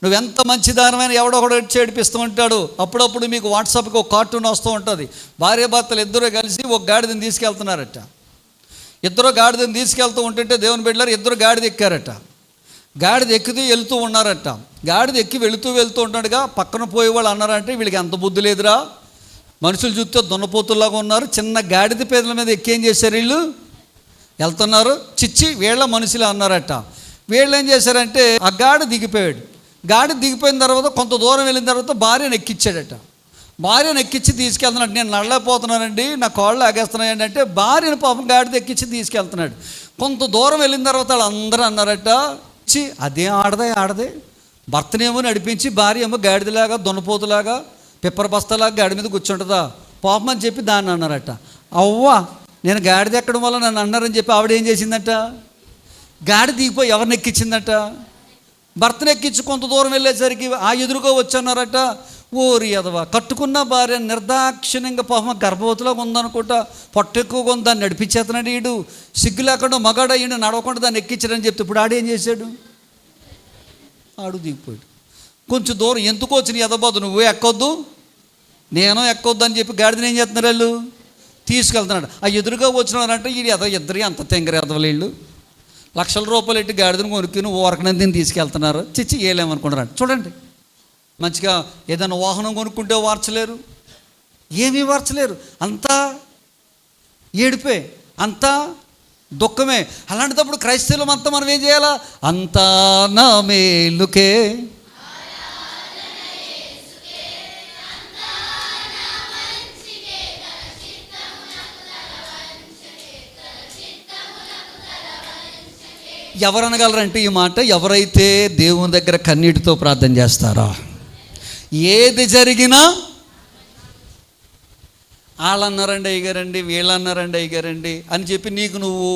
నువ్వెంత మంచిదానమైన ఎవడో ఒకడు వచ్చి ఏడిపిస్తూ ఉంటాడు. అప్పుడప్పుడు మీకు వాట్సాప్కి ఒక కార్టూన్ వస్తూ ఉంటుంది. భార్యాభర్తలు ఇద్దరు కలిసి ఒక గాడిదని తీసుకెళ్తున్నారట. ఇద్దరు గాడిదని తీసుకెళ్తూ ఉంటుంటే దేవుని బిడ్డలారా, ఇద్దరు గాడిద ఎక్కారట. గాడిద ఎక్కితే వెళ్తూ ఉన్నారట. గాడిద ఎక్కి వెళుతూ ఉంటాడుగా పక్కన పోయేవాళ్ళు అన్నారంటే, వీళ్ళకి ఎంత బుద్ధి లేదురా, మనుషులు చూస్తే దున్నపోతుల్లాగా ఉన్నారు, చిన్న గాడిద పేదల మీద ఎక్కేం చేశారు వీళ్ళు, వెళ్తున్నారు, చిచ్చి వీళ్ళ మనుషులే అన్నారట. వీళ్ళు ఏం చేశారంటే, ఆ గాడి దిగిపోయాడు. గాడి దిగిపోయిన తర్వాత కొంత దూరం వెళ్ళిన తర్వాత భార్యను ఎక్కించాడట. భార్యను ఎక్కించి తీసుకెళ్తున్నాడు. నేను నడలేకపోతున్నానండి, నా కాళ్ళు ఆగేస్తున్నాయండి అంటే భార్యను పాపం గాడిద ఎక్కించి తీసుకెళ్తున్నాడు. కొంత దూరం వెళ్ళిన తర్వాత వాళ్ళందరూ అన్నారట, అదే ఆడదే భర్తనేమో నడిపించి భార్య ఏమో గాడిదలాగా దున్నపోతులాగా పిప్పర బస్తలాగా గాడి మీద కూర్చుంటుందా పాపం అని చెప్పి దాన్ని అన్నారట. అవ్వా, నేను గాడిద ఎక్కడం వల్ల నన్ను అన్నారని చెప్పి ఆవిడ ఏం చేసిందట? గాడి దిగిపోయి ఎవరిని ఎక్కించిందట? భర్తను ఎక్కించి కొంత దూరం వెళ్ళేసరికి ఆ ఎదురుగా వచ్చన్నారట. ఓరి ఎదవా, కట్టుకున్న భార్య నిర్దాక్షిణ్యంగా పాపం గర్భవతిలాగా ఉందనుకుంటా, పొట్ట ఎక్కువగా ఉంది, దాన్ని నడిపించేస్తున్నాడు. వీడు సిగ్గు లేకుండా మగాడు అయ్యిండు, నడవకుండా దాన్ని ఎక్కించాడని చెప్తే ఇప్పుడు ఆడేం చేశాడు? ఆడు దిగిపోయాడు. కొంచెం దూరం ఎందుకు వచ్చిన ఎదబోదు, నువ్వు ఎక్కొద్దు నేను ఎక్కొద్దు అని చెప్పి గాడిదని ఏం చేస్తున్నారు వాళ్ళు? తీసుకెళ్తున్నాడు. ఆ ఎదురుగా వచ్చినారంటే వీడు ఇద్దరు అంత తెంగర ఎదవలు, వీళ్ళు లక్షల రూపాయలు ఎట్టి గాడిదని కొనుక్కుని ఊరకనందిని తీసుకెళ్తున్నారు. చిచ్చి ఏలేమనుకుంటారు. చూడండి, మంచిగా ఏదైనా వాహనం కొనుక్కుంటే వార్చలేరు, ఏమీ వార్చలేరు, అంతా ఏడిపే, అంతా దుఃఖమే. అలాంటిటప్పుడు క్రైస్తవులం అంతా మనం ఏం చేయాలా? అంతా నా మేలుకే, ఎవరనగలరంటే ఈ మాట? ఎవరైతే దేవుని దగ్గర కన్నీటితో ప్రార్థన చేస్తారో, ఏది జరిగినా వాళ్ళన్నారండి అయ్యగారండి, వీళ్ళన్నారండి అయ్యగారండి అని చెప్పి నీకు నువ్వు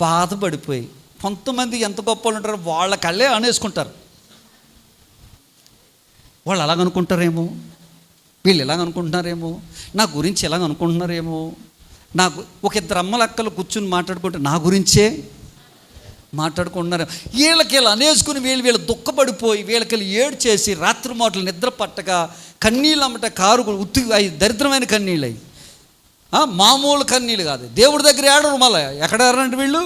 బాధపడిపోయి, కొంతమంది ఎంత గొప్ప వాళ్ళు ఉంటారో వాళ్ళ కళ్ళే అనేసుకుంటారు. వాళ్ళు అలాగనుకుంటారేమో, వీళ్ళు ఎలాగనుకుంటున్నారేమో, నా గురించి ఎలాగనుకుంటున్నారేమో, నాకు ఒక ఇద్దరు అమ్మలక్కలు కూర్చుని మాట్లాడుకుంటే నా గురించే మాట్లాడుకుంటున్నారు. వీళ్ళకి వీళ్ళు అనేసుకుని వీళ్ళు దుఃఖపడిపోయి వీళ్ళకి ఏడు చేసి రాత్రి మాటలు నిద్ర పట్టక కన్నీళ్ళు అమ్మట కారు ఉత్తి అవి దరిద్రమైన కన్నీళ్ళు అవి, మామూలు కన్నీళ్ళు కాదు. దేవుడి దగ్గర ఏడరు, మళ్ళీ ఎక్కడ ఏడరండి వీళ్ళు?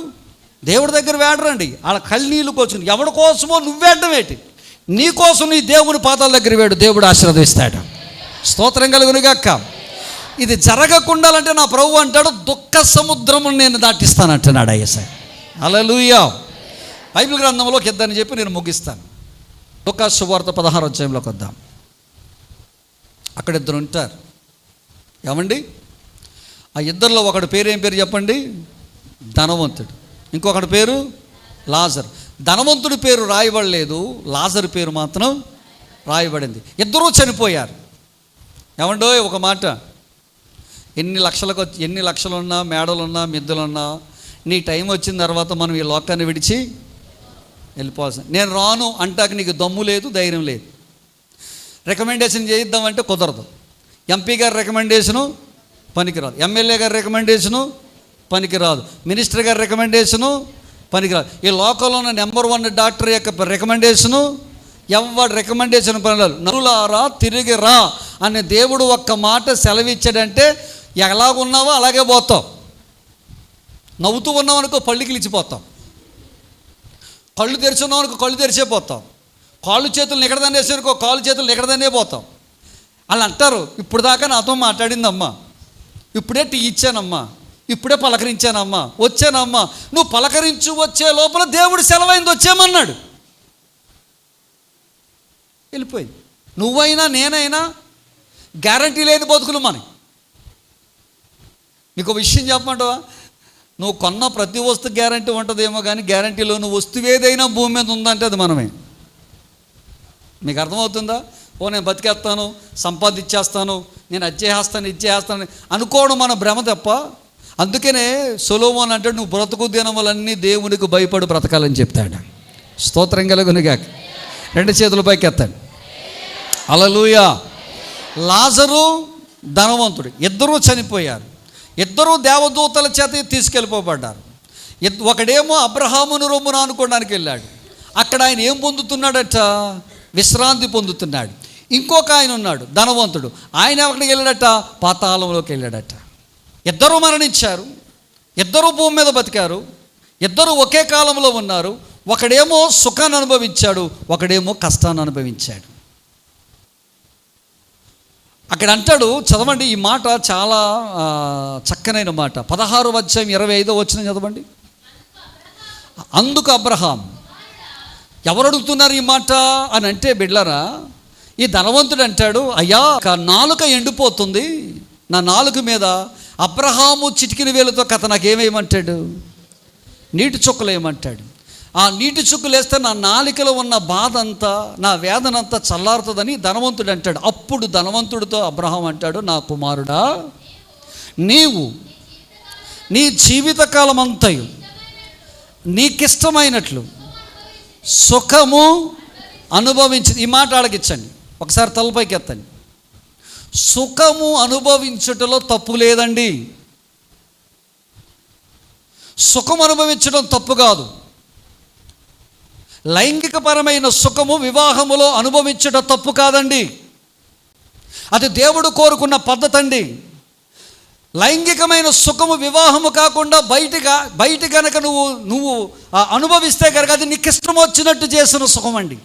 దేవుడి దగ్గర వేడరండి. వాళ్ళ కన్నీళ్ళు కూర్చుని ఎవడి కోసమో నువ్వేడడం ఏంటి? నీ కోసం నీ దేవుని పాదాల దగ్గర వేడు, దేవుడు ఆశీర్వదిస్తాడు. స్తోత్రం కలుగునుగాక. ఇది జరగకుండాలంటే నా ప్రభువు అంటాడు, దుఃఖ సముద్రమును నేను దాటిస్తానంటున్నాడు యేసయ్య. హల్లెలూయా. బైబిల్ గ్రంథంలోకి ఇద్దని చెప్పి నేను ముగిస్తాను. లూకా సువార్త 16వ అధ్యాయంలోకి వద్దాం. అక్కడ ఇద్దరు ఉంటారు. ఏమండి, ఆ ఇద్దరిలో ఒకటి పేరు ఏం పేరు చెప్పండి? ధనవంతుడు. ఇంకొకటి పేరు లాజరు. ధనవంతుడి పేరు రాయబడలేదు, లాజరు పేరు మాత్రం రాయబడింది. ఇద్దరూ చనిపోయారు. ఏమండో ఒక మాట, ఎన్ని లక్షలున్నా, మేడలున్నా, మిద్దెలున్నా, నీ టైం వచ్చిన తర్వాత మనం ఈ లోకాన్ని విడిచి వెళ్ళిపోవాల్సింది. నేను రాను అంటాక నీకు దమ్ము లేదు, ధైర్యం లేదు. రికమెండేషన్ చేయిద్దామంటే కుదరదు. ఎంపీ గారి రికమెండేషను పనికిరాదు, ఎమ్మెల్యే గారి రికమెండేషను పనికిరాదు, మినిస్టర్ గారి రికమెండేషను పనికిరాదు. ఈ లోకంలో ఉన్న నెంబర్ 1 డాక్టర్ యొక్క రికమెండేషను ఎవరి రికమెండేషన్ పనిరాదు. నరులారా తిరిగి రా అని దేవుడు ఒక్క మాట సెలవిచ్చాడంటే ఎలాగున్నావో అలాగే పోతావు. నవ్వుతూ ఉన్నావు అనుకో పళ్ళుకి ఇచ్చిపోతాం, కళ్ళు తెరిచున్నావు అనుకో కళ్ళు తెరిచే పోతాం, కాళ్ళు చేతులు ఎక్కడదనే వేసానుకో కాళ్ళు చేతులు ఎక్కడదనే పోతాం. వాళ్ళు అంటారు, ఇప్పుడు దాకా నాతో మాట్లాడిందమ్మా, ఇప్పుడే టీ ఇచ్చానమ్మా, ఇప్పుడే పలకరించానమ్మా, వచ్చానమ్మా. నువ్వు పలకరించు వచ్చే లోపల దేవుడు సెలవైంది వచ్చేమన్నాడు, వెళ్ళిపోయింది. నువ్వైనా నేనైనా గ్యారంటీ లేని బతుకులు మనకి. నీకు విషయం చెప్పమంటావా, నువ్వు కొన్న ప్రతి వస్తువు గ్యారంటీ ఉంటుందేమో కానీ గ్యారంటీలో నువ్వు వస్తువు ఏదైనా భూమి మీద ఉందంటే అది మనమే. మీకు అర్థమవుతుందా? నేను బతికేస్తాను, సంపాదించేస్తాను, నేను అది చేస్తాను ఇది చేస్తాను అనుకోవడం మన భ్రమ తప్ప. అందుకనే సొలొమోను అంటాడు, నువ్వు బ్రతుకు దినములన్నీ దేవునికి భయపడి బ్రతకాలని చెప్తాడు. స్తోత్రం కలుగునుగాక. 2 చేతుల పైకి ఎత్తాడు. హల్లెలూయా. లాజరు ధనవంతుడు, ఇద్దరూ చనిపోయారు. ఇద్దరూ దేవదూతల చేత తీసుకెళ్ళిపోబడ్డారు. ఒకడేమో అబ్రహామును రొమ్మున అనుకోవడానికి వెళ్ళాడు, అక్కడ ఆయన ఏం పొందుతున్నాడట, విశ్రాంతి పొందుతున్నాడు. ఇంకొక ఆయన ఉన్నాడు ధనవంతుడు, ఆయన ఎక్కడికి వెళ్ళాడట, పాతాళంలోకి వెళ్ళాడట. ఇద్దరూ మరణించారు, ఇద్దరూ భూమి మీద బతికారు, ఇద్దరూ ఒకే కాలంలో ఉన్నారు. ఒకడేమో సుఖాన్ని అనుభవించాడు, ఒకడేమో కష్టాన్ని అనుభవించాడు. అక్కడ అంటాడు, చదవండి ఈ మాట, చాలా చక్కనైన మాట. 16వ అధ్యాయం 25వ వచనం చదవండి. అందుకు అబ్రహాం, ఎవరు అడుగుతున్నారు ఈ మాట అని అంటే, బిడ్లరా ఈ ధనవంతుడు అంటాడు, అయ్యా నాలుక ఎండిపోతుంది, నా నాలుక మీద అబ్రహాము చిటికిన వేలతో కథ నాకేమేయమంటాడు, నీటి చుక్కలు వేయమంటాడు. ఆ నీటి చుక్కలు వేస్తే నా నాలికలో ఉన్న బాధ అంతా, నా వేదన అంతా చల్లారుతుందని ధనవంతుడు అంటాడు. అప్పుడు ధనవంతుడితో అబ్రహాం అంటాడు, నా కుమారుడా, నీవు నీ జీవితకాలం అంతయు నీకిష్టమైనట్లు సుఖము అనుభవించి, ఈ మాట అడగించండి, ఒకసారి తలపైకి ఎత్తండి. సుఖము అనుభవించుటలో తప్పు లేదండి. సుఖం అనుభవించడం తప్పు కాదు. లైంగికపరమైన సుఖము వివాహములో అనుభవించడం తప్పు కాదండి, అది దేవుడు కోరుకున్న పద్ధతి అండి. లైంగికమైన సుఖము వివాహము కాకుండా బయట కనుక నువ్వు అనుభవిస్తే కనుక అది నీకు ఇష్టం వచ్చినట్టు చేసిన సుఖం అండి.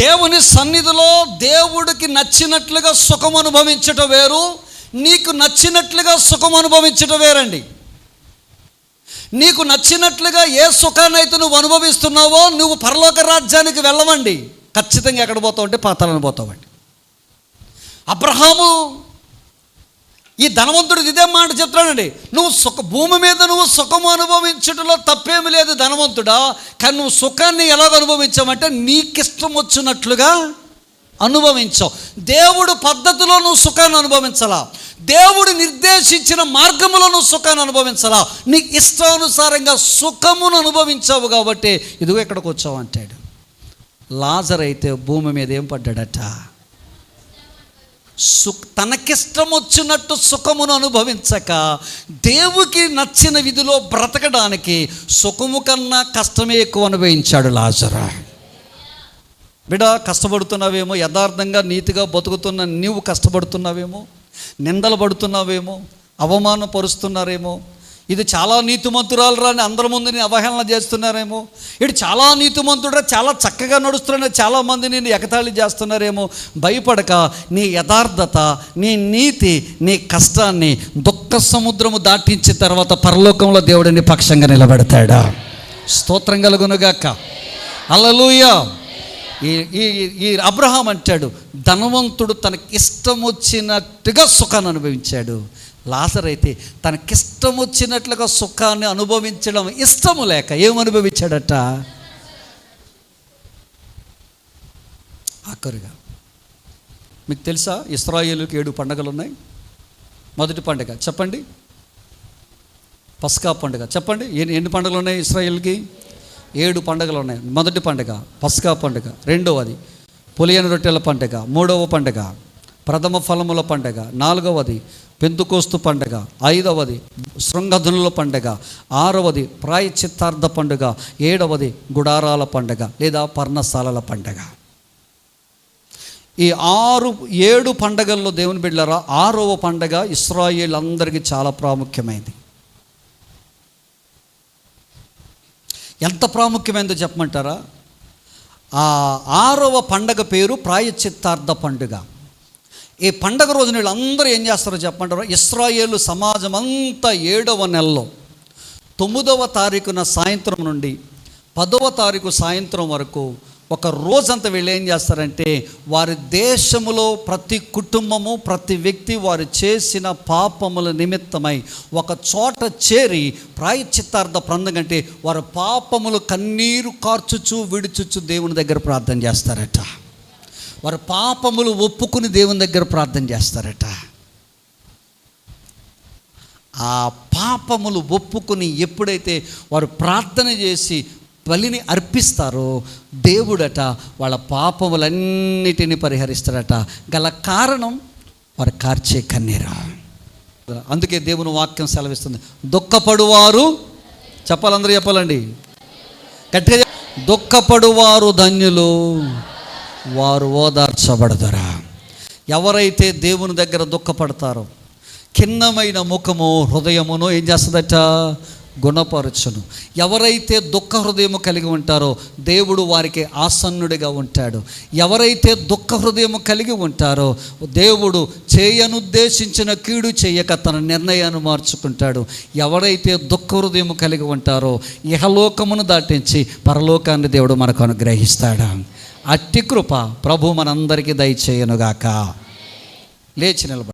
దేవుని సన్నిధిలో దేవుడికి నచ్చినట్లుగా సుఖం అనుభవించటం వేరు, నీకు నచ్చినట్లుగా సుఖం అనుభవించటం వేరండి. నీకు నచ్చినట్లుగా ఏ సుఖాన్నైతే నువ్వు అనుభవిస్తున్నావో నువ్వు పరలోక రాజ్యానికి వెళ్ళవండి, ఖచ్చితంగా ఎక్కడ పోతావు అంటే పాతాళానికి పోతావండి. అబ్రహాము ఈ ధనవంతుడు ఇదే మాట చెప్తాడండి, నువ్వు భూమి మీద నువ్వు సుఖము అనుభవించడంలో తప్పేమి లేదు ధనవంతుడా, కానీ నువ్వు సుఖాన్ని ఎలాగ అనుభవించావంటే నీకిష్టం వచ్చినట్లుగా అనుభవించావు. దేవుడు పద్ధతిలో నువ్వు సుఖాన్ని అనుభవించాలా, దేవుడు నిర్దేశించిన మార్గములో నువ్వు సుఖాన్ని అనుభవించాలా, నీ ఇష్టానుసారంగా సుఖమును అనుభవించావు కాబట్టి ఇదిగో ఇక్కడికి వచ్చావు అంటాడు. లాజరు అయితే భూమి మీద ఏం పడ్డాడట, తనకిష్టం వచ్చినట్టు సుఖమును అనుభవించక దేవునికి నచ్చిన విధిలో బ్రతకడానికి సుఖము కన్నా కష్టమే ఎక్కువ అనుభవించాడు లాజరు. బిడ్డ, కష్టపడుతున్నావేమో, యథార్థంగా నీతిగా బతుకుతున్న నీవు కష్టపడుతున్నావేమో, నిందలు పడుతున్నావేమో, అవమానపరుస్తున్నారేమో, ఇది చాలా నీతిమంతురాలు రా అని అందరి ముందు నేను అవహేళన చేస్తున్నారేమో, ఇటు చాలా నీతిమంతుడురా చాలా చక్కగా నడుస్తున్నా చాలామంది నేను ఎగతాళి చేస్తున్నారేమో. భయపడక నీ యథార్థత, నీ నీతి, నీ కష్టాన్ని దుఃఖ సముద్రము దాటించిన తర్వాత పరలోకంలో దేవుడు నీ పక్షంగా నిలబెడతాడా. స్తోత్రం కలుగునుగాక. హల్లెలూయా. ఈ అబ్రహాం అంటాడు, ధనవంతుడు తనకి ఇష్టం వచ్చినట్టుగా సుఖాన్ని అనుభవించాడు. లాజరు అయితే తనకిష్టం వచ్చినట్లుగా సుఖాన్ని అనుభవించడం ఇష్టము లేక ఏమనుభవించాడట. ఆఖరుగా మీకు తెలుసా, ఇశ్రాయేలుకి 7 పండుగలు ఉన్నాయి. మొదటి పండుగ చెప్పండి, పస్కా పండుగ చెప్పండి. ఎన్ని పండుగలు ఉన్నాయి ఇశ్రాయేల్కి? 7 పండుగలు ఉన్నాయి. మొదటి పండుగ పస్కా పండుగ, రెండవది పులియని రొట్టెల పండుగ, మూడవ పండుగ ప్రథమ ఫలముల పండుగ, నాలుగవది పెంతుకోస్తు పండుగ, ఐదవది శృంగధనుల పండుగ, ఆరవది ప్రాయశ్చిత్తార్థ పండుగ, ఏడవది గుడారాల పండుగ లేదా పర్ణశాలల పండుగ. ఈ 7 పండుగల్లో దేవుని బిడ్డలారా 6వ పండుగ ఇశ్రాయేలు అందరికీ చాలా ప్రాముఖ్యమైనది. ఎంత ప్రాముఖ్యమైనదో చెప్పమంటారా? ఆ 6వ పండగ పేరు ప్రాయశ్చిత్తార్థ పండుగ. ఈ పండగ రోజున వీళ్ళందరూ ఏం చేస్తారో చెప్పమంటారా? ఇశ్రాయేలు సమాజం అంతా 7వ నెలలో 9వ తారీఖున సాయంత్రం నుండి 10వ తారీఖు సాయంత్రం వరకు ఒక రోజంతా వీళ్ళు ఏం చేస్తారంటే వారి దేశములో ప్రతి కుటుంబము, ప్రతి వ్యక్తి వారు చేసిన పాపముల నిమిత్తమై ఒక చోట చేరి ప్రాయశ్చిత్తార్థ పండుగ అంటే వారి పాపములు కన్నీరు కార్చుచు విడుచుచు దేవుని దగ్గర ప్రార్థన చేస్తారట. వారి పాపములు ఒప్పుకుని దేవుని దగ్గర ప్రార్థన చేస్తారట. ఆ పాపములు ఒప్పుకుని ఎప్పుడైతే వారు ప్రార్థన చేసి బలిని అర్పిస్తారో దేవుడట వాళ్ళ పాపములన్నిటినీ పరిహరిస్తాడట. గల కారణం వారు కార్చే కన్నీరు. అందుకే దేవుని వాక్యం సెలవిస్తుంది, దుఃఖపడువారు, చెప్పాలందరూ చెప్పాలండి గట్టిగా, దుఃఖపడువారు ధన్యులు, వారు ఓదార్చబడదురా. ఎవరైతే దేవుని దగ్గర దుఃఖపడతారో ఖిన్నమైన ముఖము హృదయమును ఏం చేస్తుందట? గుణపరచును. ఎవరైతే దుఃఖ హృదయము కలిగి ఉంటారో దేవుడు వారికి ఆసన్నుడిగా ఉంటాడు. ఎవరైతే దుఃఖ హృదయము కలిగి ఉంటారో దేవుడు చేయనుద్దేశించిన కీడు చేయక తన నిర్ణయాన్ని మార్చుకుంటాడు. ఎవరైతే దుఃఖ హృదయము కలిగి ఉంటారో ఇహలోకమును దాటించి పరలోకాన్ని దేవుడు మనకు అనుగ్రహిస్తాడు. అట్టి కృప ప్రభు మనందరికీ దయచేయనుగాక. లేచి నిలబడి